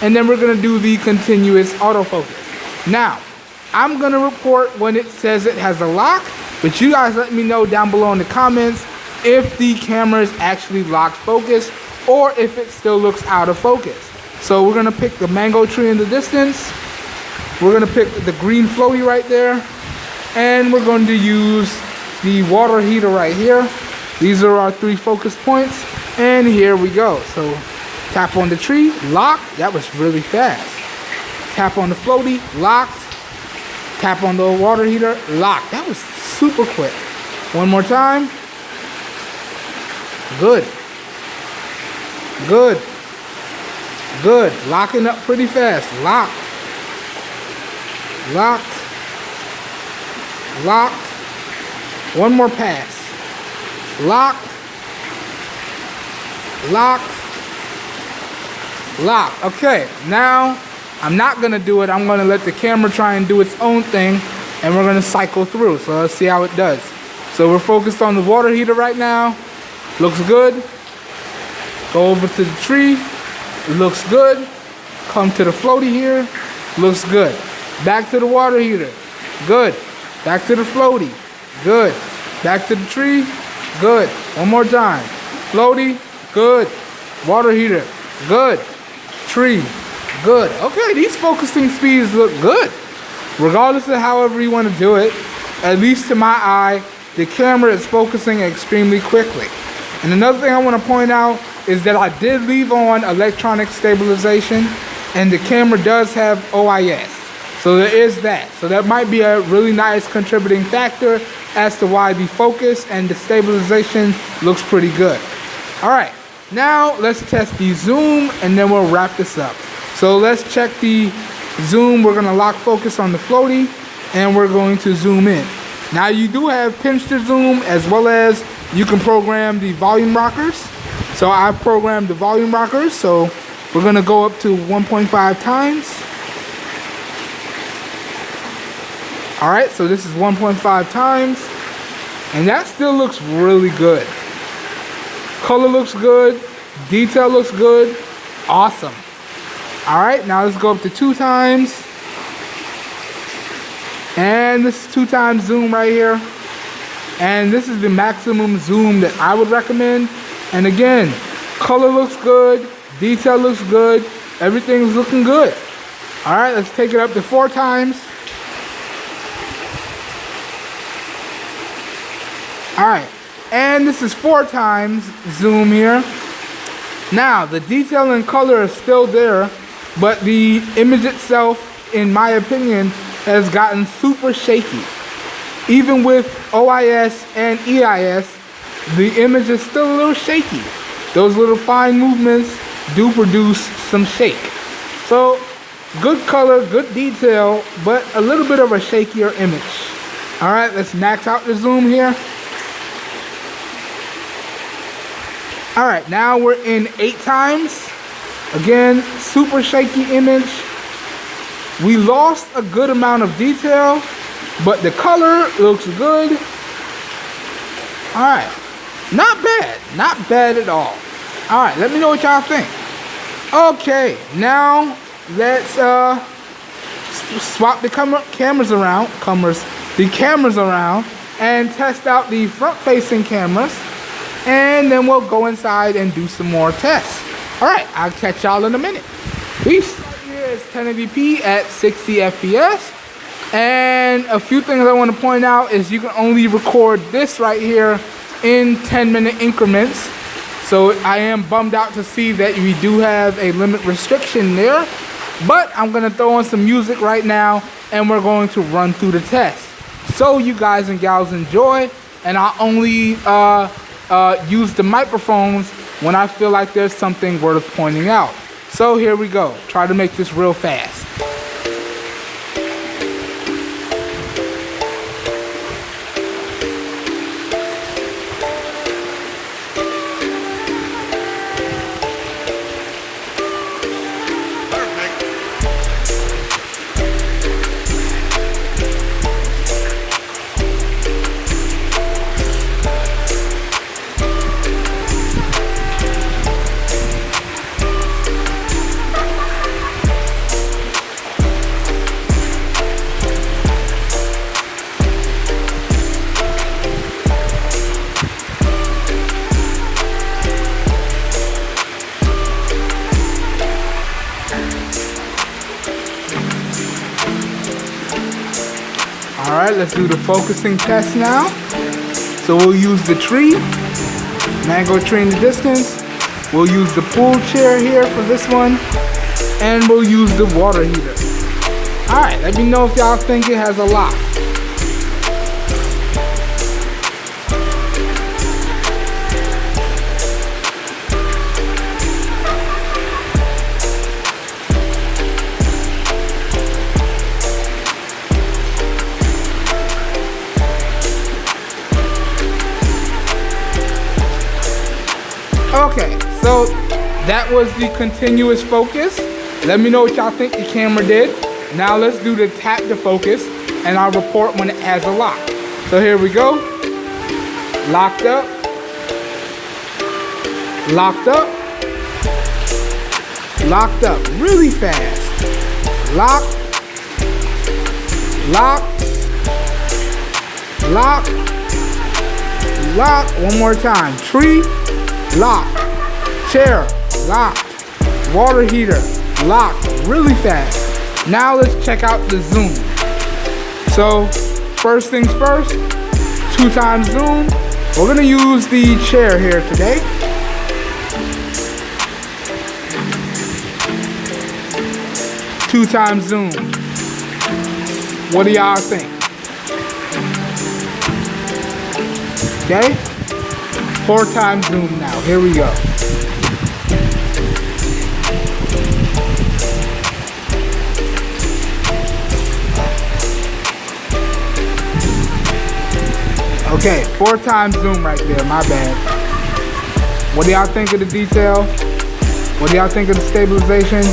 and then we're gonna do the continuous autofocus. Now, I'm gonna report when it says it has a lock, but you guys let me know down below in the comments if the camera is actually locked focus or if it still looks out of focus. So we're gonna pick the mango tree in the distance. We're gonna pick the green floaty right there, and we're going to use the water heater right here. These are our 3 focus points. And here we go. So tap on the tree, locked. That was really fast. Tap on the floaty, locked. Tap on the water heater, locked. That was super quick. 1 more time. Good. Good. Good. Locking up pretty fast. Locked. Locked. Locked. 1 more pass. Locked. Locked. Locked. Okay, now I'm not gonna do it. I'm gonna let the camera try and do its own thing, and we're gonna cycle through. So let's see how it does. So we're focused on the water heater right now. Looks good. Go over to the tree. It looks good. Come to the floaty here. Looks good. Back to the water heater. Good. Back to the floaty. Good. Back to the tree. Good. One more time. Floaty. Good. Water heater. Good. Tree. Good. Okay, these focusing speeds look good. Regardless of however you want to do it, at least to my eye, the camera is focusing extremely quickly. And another thing I want to point out is that I did leave on electronic stabilization, and the camera does have OIS. So there is that. So that might be a really nice contributing factor as to why the focus and the stabilization looks pretty good. All right, now let's test the zoom and then we'll wrap this up. So let's check the zoom. We're gonna lock focus on the floaty and we're going to zoom in. Now you do have pinch to zoom, as well as you can program the volume rockers. So I've programmed the volume rockers. So we're gonna go up to 1.5 times. All right, so this is 1.5 times, and that still looks really good. Color looks good, detail looks good, awesome. All right, now let's go up to 2 times. And this is 2 times zoom right here. And this is the maximum zoom that I would recommend. And again, color looks good, detail looks good, everything's looking good. All right, let's take it up to 4 times. All right, and this is 4 times zoom here. Now, the detail and color is still there, but the image itself, in my opinion, has gotten super shaky. Even with OIS and EIS, the image is still a little shaky. Those little fine movements do produce some shake. So, good color, good detail, but a little bit of a shakier image. All right, let's max out the zoom here. All right, now we're in 8 times. Again, super shaky image. We lost a good amount of detail, but the color looks good. All right, not bad at all. All right, let me know what y'all think. Okay, now let's swap the cameras around and test out the front-facing cameras. And then we'll go inside and do some more tests. All right, I'll catch y'all in a minute. Peace. Right here is 1080p at 60 FPS. And a few things I want to point out is you can only record this right here in 10-minute increments. So I am bummed out to see that we do have a limit restriction there. But I'm going to throw on some music right now and we're going to run through the test. So you guys and gals enjoy, and I'll only use the microphones when I feel like there's something worth pointing out. So here we go. Try to make this real fast. Alright, let's do the focusing test now. So we'll use the tree, mango tree in the distance. We'll use the pool chair here for this one. And we'll use the water heater. Alright, let me know if y'all think it has a lock. Okay, so that was the continuous focus. Let me know what y'all think the camera did. Now let's do the tap to focus, and I'll report when it has a lock. So here we go. Locked up. Locked up. Locked up. Really fast. Lock. lock, lock, lock. One more time. Tree, lock. Chair, lock. Water heater, lock. Really fast. Now let's check out the zoom. So first things first, 2 times zoom. We're gonna use the chair here today. Two times zoom. What do y'all think? Okay? 4 times zoom now. Here we go. Okay, 4 times zoom right there, my bad. What do y'all think of the detail? What do y'all think of the stabilization?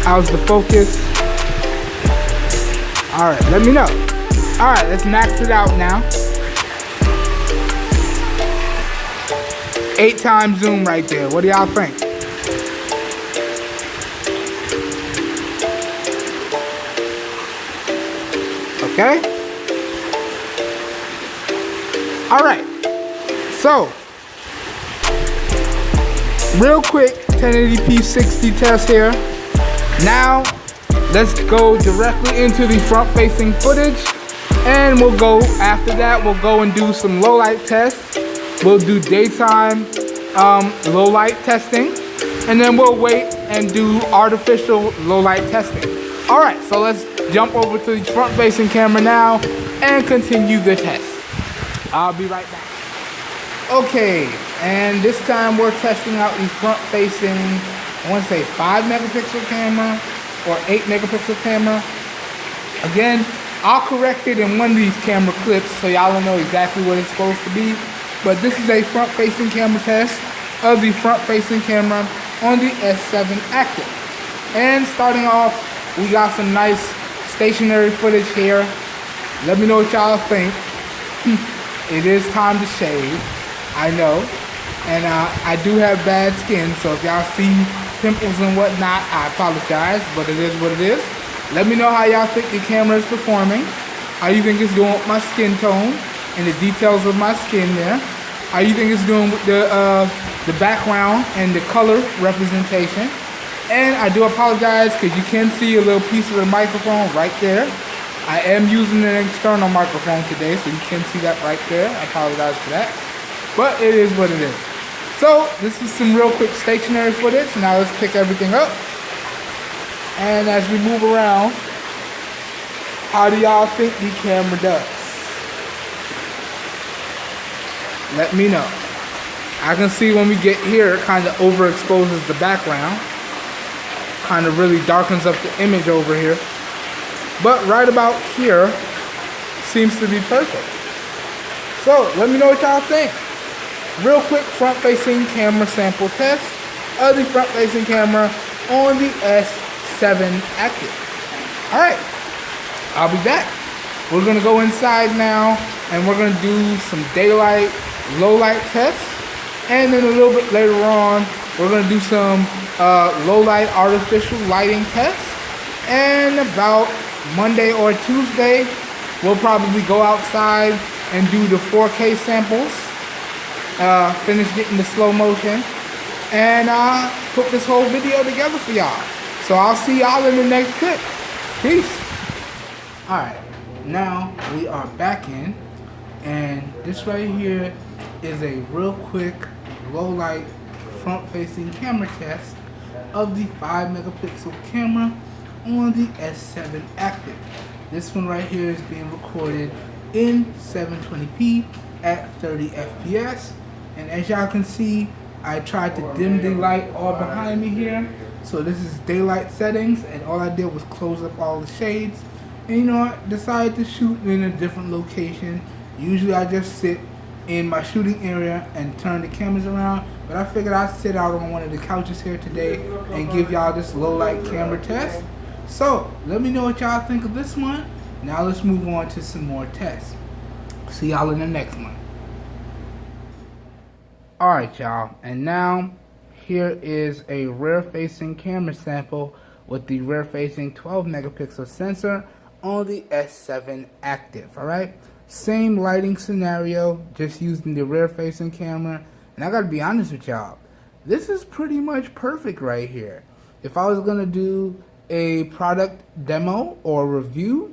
How's the focus? Alright, let me know. Alright, let's max it out now. 8 times zoom right there. What do y'all think? Okay? Alright, so real quick 1080p 60 test here. Now let's go directly into the front facing footage, and we'll go after that, we'll go and do some low light tests. We'll do daytime low light testing, and then we'll wait and do artificial low light testing. Alright, so let's jump over to the front facing camera now and continue the test. I'll be right back. Okay, and this time we're testing out the front facing, I want to say 5 megapixel camera or 8 megapixel camera. Again, I'll correct it in one of these camera clips so y'all will know exactly what it's supposed to be. But this is a front facing camera test of the front facing camera on the S7 Active. And starting off, we got some nice stationary footage here. Let me know what y'all think. It is time to shave, I know, and I do have bad skin, so if y'all see pimples and whatnot, I apologize, but it is what it is. Let me know how y'all think the camera is performing, how you think it's doing with my skin tone, and the details of my skin there, how you think it's doing with the background and the color representation. And I do apologize because you can see a little piece of the microphone right there. I am using an external microphone today, so you can see that right there. I apologize for that. But it is what it is. So, this is some real quick stationary footage. Now let's pick everything up. And as we move around, how do y'all think the camera does? Let me know. I can see when we get here, it kind of overexposes the background. Kind of really darkens up the image over here. But right about here seems to be perfect. So let me know what y'all think. Real quick front facing camera sample test of the front facing camera on the S7 Active. Alright, I'll be back. We're going to go inside now and we're going to do some daylight, low light tests. And then a little bit later on, we're going to do some low light artificial lighting tests. And about Monday or Tuesday, we'll probably go outside and do the 4K samples, finish getting the slow motion, and put this whole video together for y'all. So I'll see y'all in the next clip. Peace. Alright, now we are back in, and this right here is a real quick low light front facing camera test of the 5 megapixel camera on the S7 Active. This one right here is being recorded in 720p at 30 FPS, and as y'all can see, I tried to dim the light all behind me here. So this is daylight settings, and all I did was close up all the shades. And you know what, decided to shoot in a different location. Usually I just sit in my shooting area and turn the cameras around, but I figured I'd sit out on one of the couches here today and give y'all this low light camera test. So, let me know what y'all think of this one. Now let's move on to some more tests. See y'all in the next one. Alright y'all, and now here is a rear facing camera sample with the rear facing 12 megapixel sensor on the S7 Active, alright? Same lighting scenario, just using the rear facing camera. And I gotta be honest with y'all, this is pretty much perfect right here. If I was gonna do a product demo or review,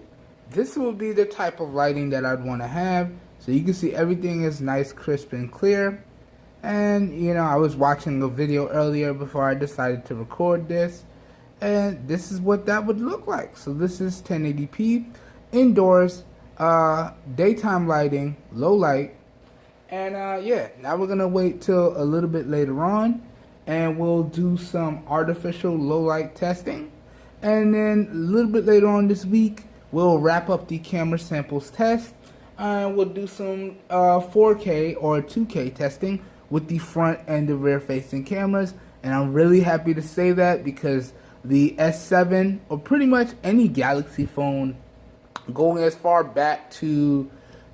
this would be the type of lighting that I'd want to have. So you can see everything is nice, crisp, and clear. And you know, I was watching a video earlier before I decided to record this, and this is what that would look like. So this is 1080p indoors, daytime lighting, low light. And yeah, now we're gonna wait till a little bit later on, and we'll do some artificial low light testing. And then a little bit later on this week, we'll wrap up the camera samples test, and we'll do some 4K or 2K testing with the front and the rear facing cameras. And I'm really happy to say that, because the S7, or pretty much any Galaxy phone, going as far back to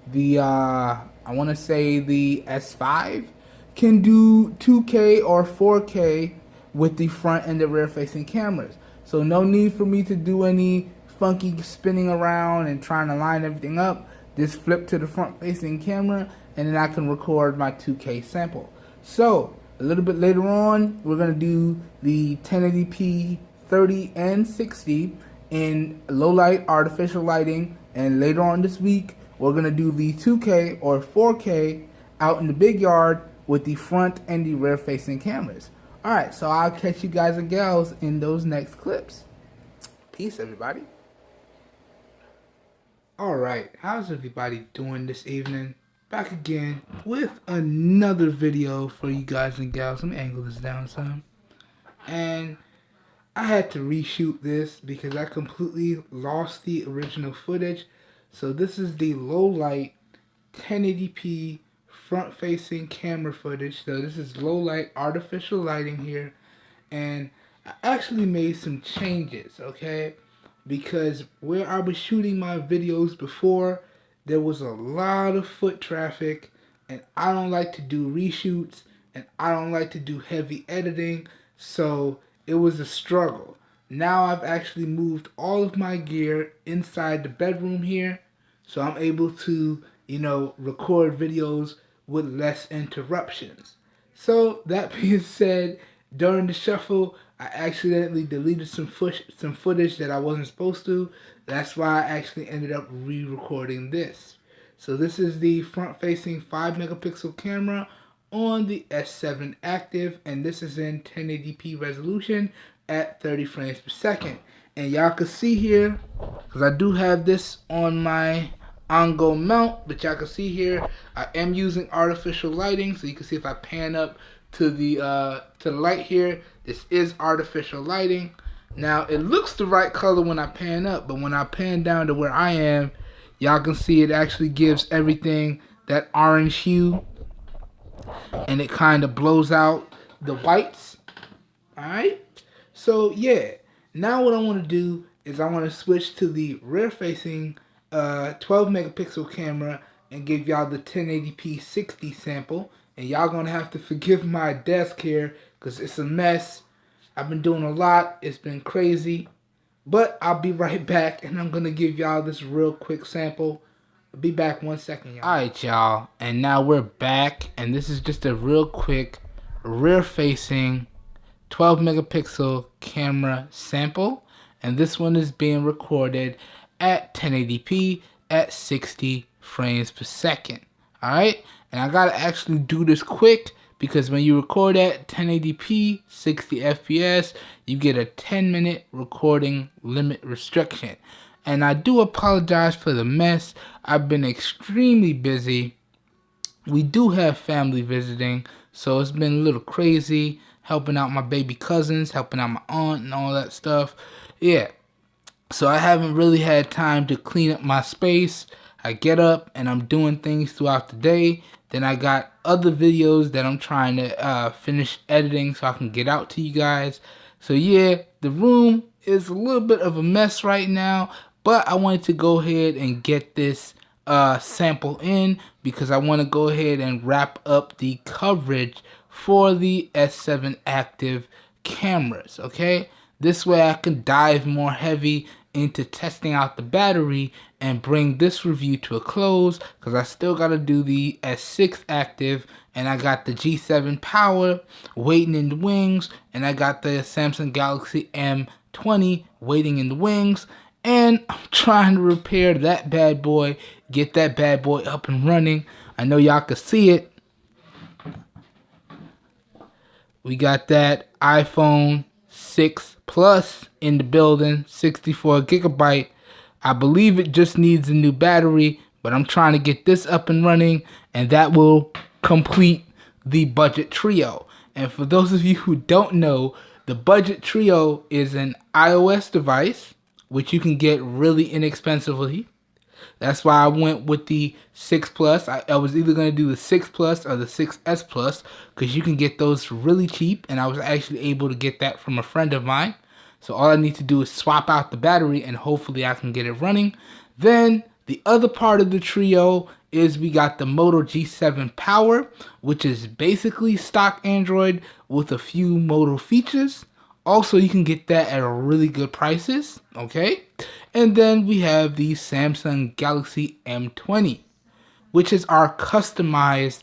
the I want to say the S5, can do 2K or 4K with the front and the rear facing cameras. So no need for me to do any funky spinning around and trying to line everything up. Just flip to the front facing camera, and then I can record my 2K sample. So a little bit later on, we're going to do the 1080p 30 and 60 in low light artificial lighting. And later on this week, we're going to do the 2K or 4K out in the big yard with the front and the rear facing cameras. Alright, so I'll catch you guys and gals in those next clips. Peace, everybody. Alright, how's everybody doing this evening? Back again with another video for you guys and gals. Let me angle this down some. And I had to reshoot this because I completely lost the original footage. So this is the low light 1080p front facing camera footage. So this is low light artificial lighting here, and I actually made some changes, okay? Because where I was shooting my videos before, there was a lot of foot traffic, and I don't like to do reshoots, and I don't like to do heavy editing, so it was a struggle. Now I've actually moved all of my gear inside the bedroom here, so I'm able to, you know, record videos with less interruptions. So that being said, during the shuffle, I accidentally deleted some footage that I wasn't supposed to. That's why I actually ended up re-recording this. So this is the front-facing 5 megapixel camera on the S7 Active, and this is in 1080p resolution at 30 frames per second. And y'all can see here, because I do have this on my on-go mount, but y'all can see here I am using artificial lighting. So you can see if I pan up to the light here, this is artificial lighting. Now it looks the right color when I pan up, but when I pan down to where I am, y'all can see it actually gives everything that orange hue, and it kind of blows out the whites. Alright, so yeah, now what I want to do is I want to switch to the rear facing 12 megapixel camera and give y'all the 1080p 60 sample. And y'all gonna have to forgive my desk here because it's a mess. I've been doing a lot, it's been crazy, but I'll be right back, and I'm gonna give y'all this real quick sample. I'll be back 1 second, y'all. Alright, y'all, and now we're back, and this is just a real quick rear facing 12 megapixel camera sample, and this one is being recorded at 1080p at 60 frames per second. Alright, and I gotta actually do this quick because when you record at 1080p 60 fps, you get a 10-minute recording limit restriction. And I do apologize for the mess. I've been extremely busy. We do have family visiting, so it's been a little crazy, helping out my baby cousins, helping out my aunt and all that stuff. Yeah, so I haven't really had time to clean up my space. I get up and I'm doing things throughout the day. Then I got other videos that I'm trying to finish editing so I can get out to you guys. So yeah, the room is a little bit of a mess right now, but I wanted to go ahead and get this sample in because I want to go ahead and wrap up the coverage for the S7 Active cameras, okay? This way I can dive more heavy into testing out the battery and bring this review to a close, because I still got to do the S6 active, and I got the G7 power waiting in the wings, and I got the Samsung Galaxy M20 waiting in the wings, and I'm trying to repair that bad boy, get that bad boy up and running. I know y'all can see it. We got that iPhone 6 Plus in the building, 64 gigabyte. I believe it just needs a new battery, but I'm trying to get this up and running, and that will complete the budget trio. And for those of you who don't know, the budget trio is an iOS device, which you can get really inexpensively. That's why I went with the 6 Plus. I was either going to do the 6 Plus or the 6S Plus, because you can get those really cheap, and I was actually able to get that from a friend of mine. So all I need to do is swap out the battery, and hopefully I can get it running. Then the other part of the trio is we got the Moto G7 Power, which is basically stock Android with a few Moto features. Also, you can get that at really good prices, okay? And then we have the Samsung Galaxy M20, which is our customized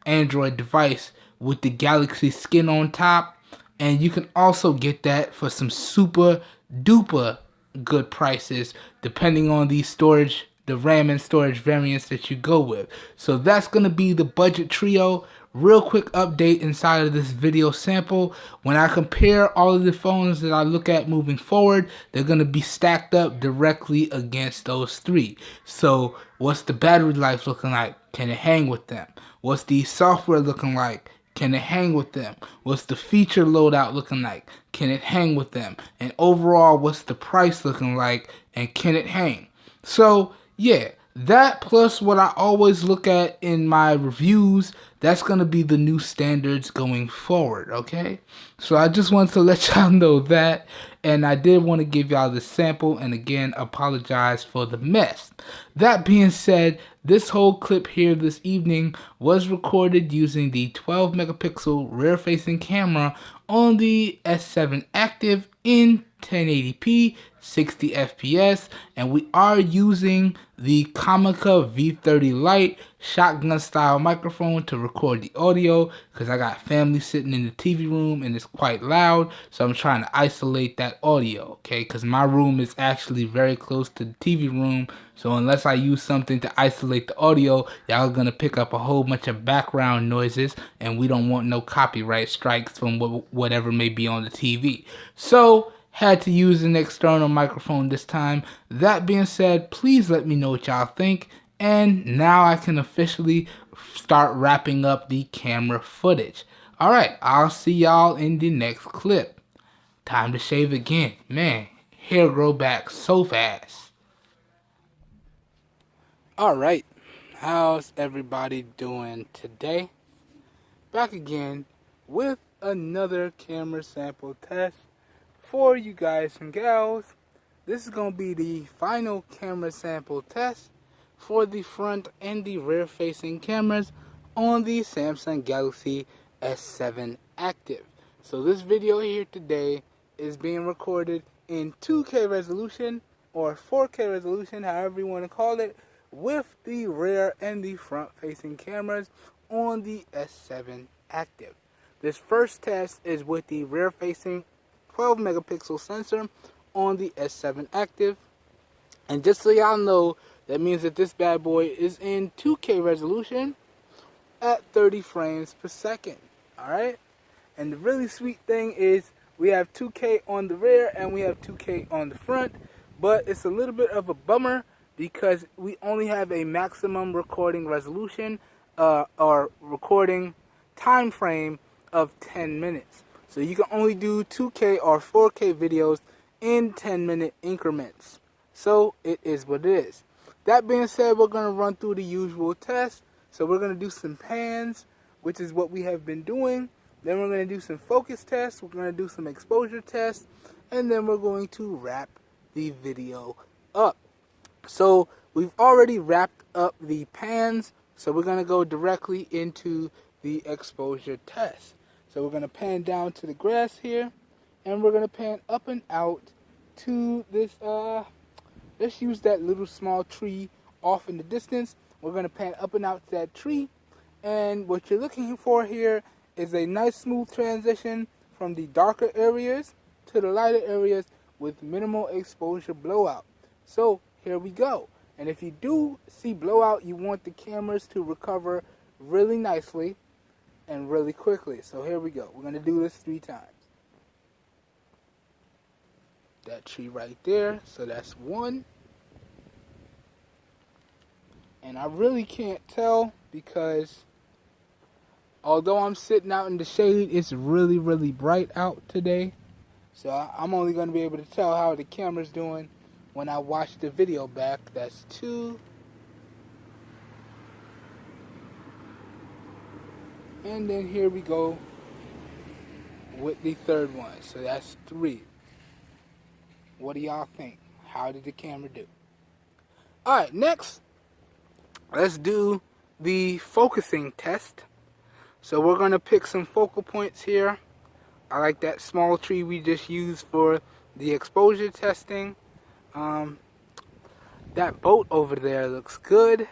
Android device with the Galaxy skin on top. And you can also get that for some super duper good prices, depending on the storage, the RAM and storage variants that you go with. So that's going to be the budget trio. Real quick update inside of this video sample. When I compare all of the phones that I look at moving forward, they're going to be stacked up directly against those three. So what's the battery life looking like? Can it hang with them? What's the software looking like? Can it hang with them? What's the feature loadout looking like? Can it hang with them? And overall, what's the price looking like? And can it hang? So yeah, that plus what I always look at in my reviews, that's going to be the new standards going forward, okay? So I just wanted to let y'all know that, and I did want to give y'all the sample, and again, apologize for the mess. That being said, this whole clip here this evening was recorded using the 12 megapixel rear-facing camera on the S7 Active in 1080p, 60 FPS, and we are using the Kalimba V30 Lite shotgun style microphone to record the audio, because I got family sitting in the TV room and it's quite loud, so I'm trying to isolate that audio, okay, because my room is actually very close to the TV room, so unless I use something to isolate the audio, y'all are going to pick up a whole bunch of background noises, and we don't want no copyright strikes from whatever may be on the TV. So had to use an external microphone this time. That being said, please let me know what y'all think. And now I can officially start wrapping up the camera footage. Alright, I'll see y'all in the next clip. Time to shave again. Man, hair grow back so fast. Alright, how's everybody doing today? Back again with another camera sample test for you guys and gals. This is going to be the final camera sample test for the front and the rear facing cameras on the Samsung Galaxy S7 Active. So this video here today is being recorded in 2K resolution or 4K resolution, however you want to call it, with the rear and the front facing cameras on the S7 Active. This first test is with the rear facing 12 megapixel sensor on the S7 Active, and just so y'all know, that means that this bad boy is in 2K resolution at 30 frames per second. Alright, and the really sweet thing is we have 2K on the rear and we have 2K on the front, but it's a little bit of a bummer because we only have a maximum recording resolution or recording time frame of 10 minutes. So you can only do 2K or 4K videos in 10-minute increments. So it is what it is. That being said, we're going to run through the usual tests. So we're going to do some pans, which is what we have been doing. Then we're going to do some focus tests. We're going to do some exposure tests. And then we're going to wrap the video up. So we've already wrapped up the pans. So we're going to go directly into the exposure test. So we're going to pan down to the grass here, and we're going to pan up and out to this, let's use that little small tree off in the distance. We're going to pan up and out to that tree. And what you're looking for here is a nice smooth transition from the darker areas to the lighter areas with minimal exposure blowout. So here we go. And if you do see blowout, you want the cameras to recover really nicely and really quickly. So here we go. We're going to do this 3 times. That tree right there. So that's 1. And I really can't tell because although I'm sitting out in the shade, it's really, really bright out today. So I'm only going to be able to tell how the camera's doing when I watch the video back. That's 2. And then here we go with the 3rd one. So that's 3. What do y'all think? How did the camera do? Alright, next, let's do the focusing test. So we're going to pick some focal points here. I like that small tree we just used for the exposure testing. That boat over there looks good.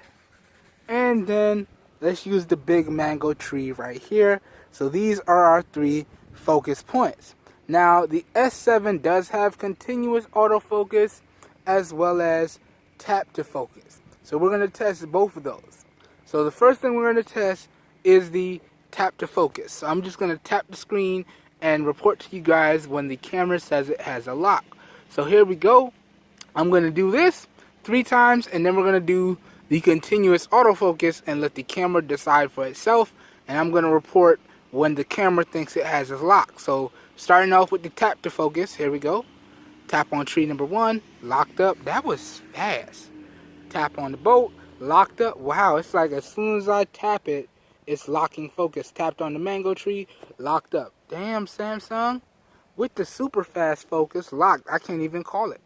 And then let's use the big mango tree right here. So these are our 3 focus points. Now the S7 does have continuous autofocus as well as tap to focus. So we're going to test both of those. So the first thing we're going to test is the tap to focus. So I'm just going to tap the screen and report to you guys when the camera says it has a lock. So here we go. I'm going to do this 3 times and then we're going to do the continuous autofocus and let the camera decide for itself. And I'm going to report when the camera thinks it has a lock. So starting off with the tap to focus, here we go. Tap on tree number 1, locked up. That was fast. Tap on the boat, locked up. Wow, it's like as soon as I tap it, it's locking focus. Tapped on the mango tree, locked up. Damn, Samsung. With the super fast focus, locked. I can't even call it.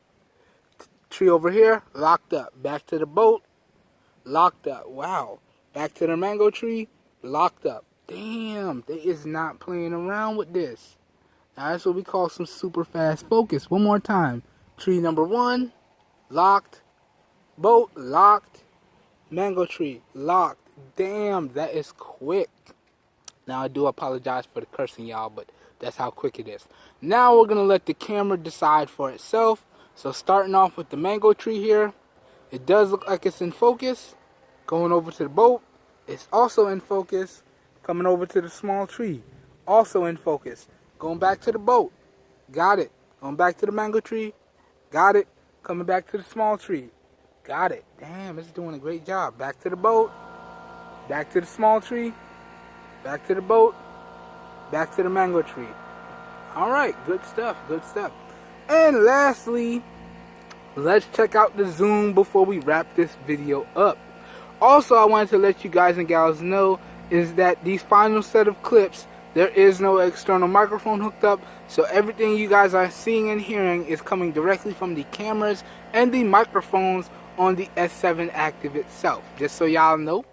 Tree over here, locked up. Back to the boat, locked up. Wow. Back to the mango tree, locked up. Damn, they is not playing around with this. Now that's what we call some super fast focus. One more time. Tree number 1, locked. Boat, locked. Mango tree, locked. Damn, that is quick. Now I do apologize for the cursing, y'all, but that's how quick it is. Now we're going to let the camera decide for itself. So starting off with the mango tree here, it does look like it's in focus. Going over to the boat, it's also in focus. Coming over to the small tree, also in focus. Going back to the boat, got it. Going back to the mango tree, got it. Coming back to the small tree, got it. Damn, it's doing a great job. Back to the boat, back to the small tree, back to the boat, back to the mango tree. Alright, good stuff, good stuff. And lastly, let's check out the zoom before we wrap this video up. Also, I wanted to let you guys and gals know is that these final set of clips, there is no external microphone hooked up, so everything you guys are seeing and hearing is coming directly from the cameras and the microphones on the S7 Active itself. Just so y'all know,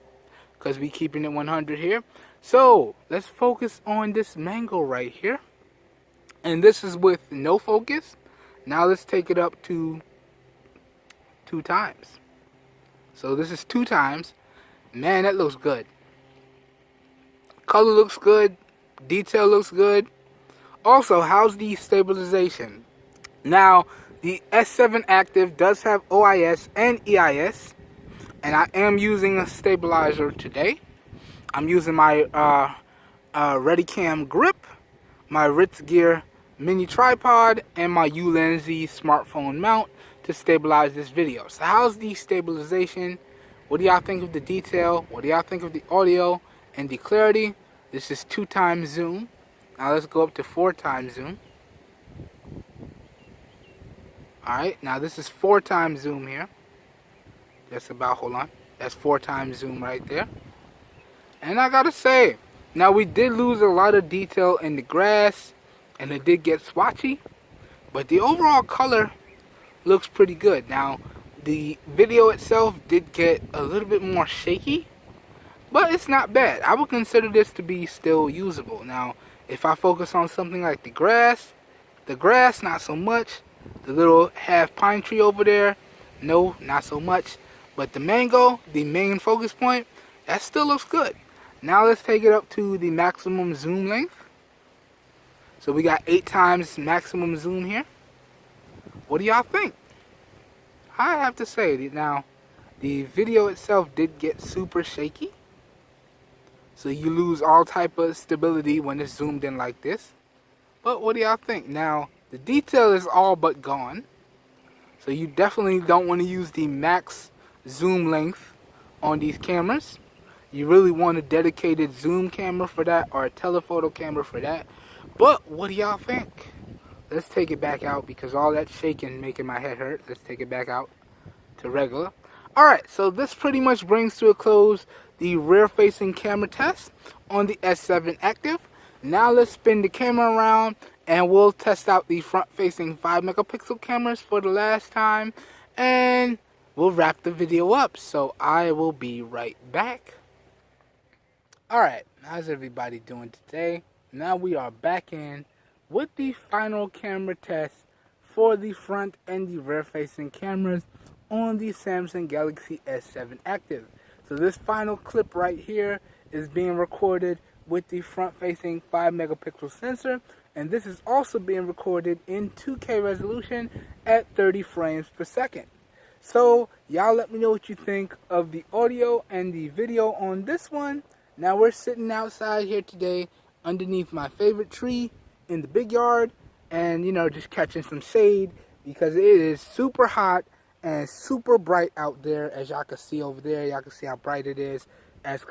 because we keeping it 100 here. So let's focus on this mango right here, and this is with no focus. Now let's take it up to 2 times. So this is 2 times. Man, that looks good. Color looks good. Detail looks good. Also, how's the stabilization? Now, the S7 Active does have OIS and EIS, and I am using a stabilizer today. I'm using my Readycam grip, my Ritz Gear mini tripod, and my Ulenzi smartphone mount to stabilize this video. So how's the stabilization? What do y'all think of the detail? What do y'all think of the audio and the clarity? This is 2 times zoom. Now let's go up to 4 times zoom. Alright, now this is 4 times zoom here. That's about, hold on. That's 4 times zoom right there. And I gotta say, now we did lose a lot of detail in the grass, and it did get swatchy, but the overall color looks pretty good. Now, the video itself did get a little bit more shaky, but it's not bad. I would consider this to be still usable. Now, if I focus on something like the grass not so much. The little half pine tree over there, no, not so much. But the mango, the main focus point, that still looks good. Now let's take it up to the maximum zoom length. So we got 8 times maximum zoom here. What do y'all think? I have to say that now, the video itself did get super shaky. So you lose all type of stability when it's zoomed in like this. But what do y'all think? Now, the detail is all but gone. So you definitely don't want to use the max zoom length on these cameras. You really want a dedicated zoom camera for that, or a telephoto camera for that. But what do y'all think? Let's take it back out because all that shaking making my head hurt. Let's take it back out to regular. Alright, so this pretty much brings to a close the rear-facing camera test on the S7 Active. Now let's spin the camera around and we'll test out the front-facing 5-megapixel cameras for the last time. And we'll wrap the video up. So I will be right back. Alright, how's everybody doing today? Now we are back in with the final camera test for the front and the rear-facing cameras on the Samsung Galaxy S7 Active. So this final clip right here is being recorded with the front-facing 5-megapixel sensor, and this is also being recorded in 2K resolution at 30 frames per second. So y'all let me know what you think of the audio and the video on this one. Now we're sitting outside here today underneath my favorite tree in the big yard, and you know, just catching some shade because it is super hot and super bright out there. As y'all can see over there, y'all can see how bright it is as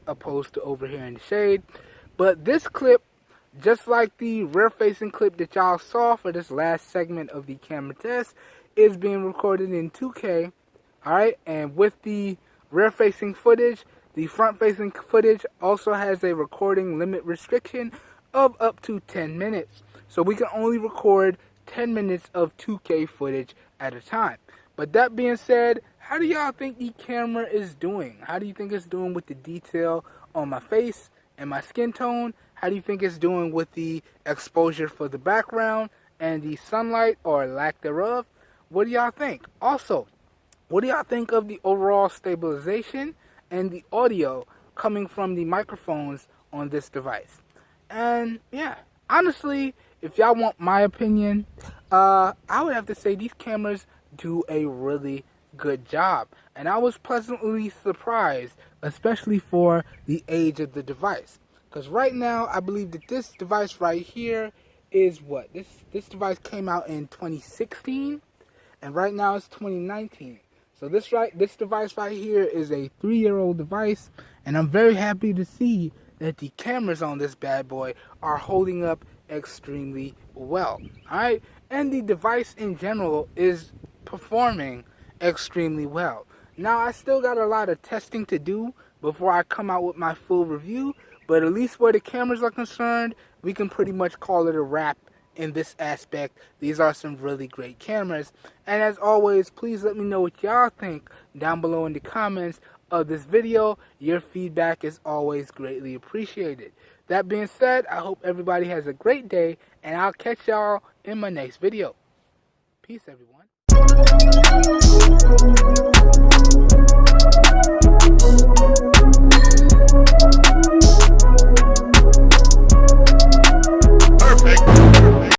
opposed to over here in the shade. But this clip, just like the rear-facing clip that y'all saw for this last segment of the camera test, is being recorded in 2K. Alright, and with the rear-facing footage, the front-facing footage also has a recording limit restriction of up to 10 minutes. So we can only record 10 minutes of 2K footage at a time. But that being said, how do y'all think the camera is doing? How do you think it's doing with the detail on my face and my skin tone? How do you think it's doing with the exposure for the background and the sunlight or lack thereof? What do y'all think? Also, what do y'all think of the overall stabilization and the audio coming from the microphones on this device? And yeah, honestly, if y'all want my opinion, I would have to say these cameras do a really good job. And I was pleasantly surprised, especially for the age of the device. Because right now, I believe that this device right here is what? This device came out in 2016, and right now it's 2019. So this device right here is a 3-year-old device, and I'm very happy to see that the cameras on this bad boy are holding up extremely well. Alright, and the device in general is performing extremely well. Now I still got a lot of testing to do before I come out with my full review, but at least where the cameras are concerned, we can pretty much call it a wrap in this aspect. These are some really great cameras, and as always, please let me know what y'all think down below in the comments of this video. Your feedback is always greatly appreciated. That being said, I hope everybody has a great day, and I'll catch y'all in my next video. Peace, everyone.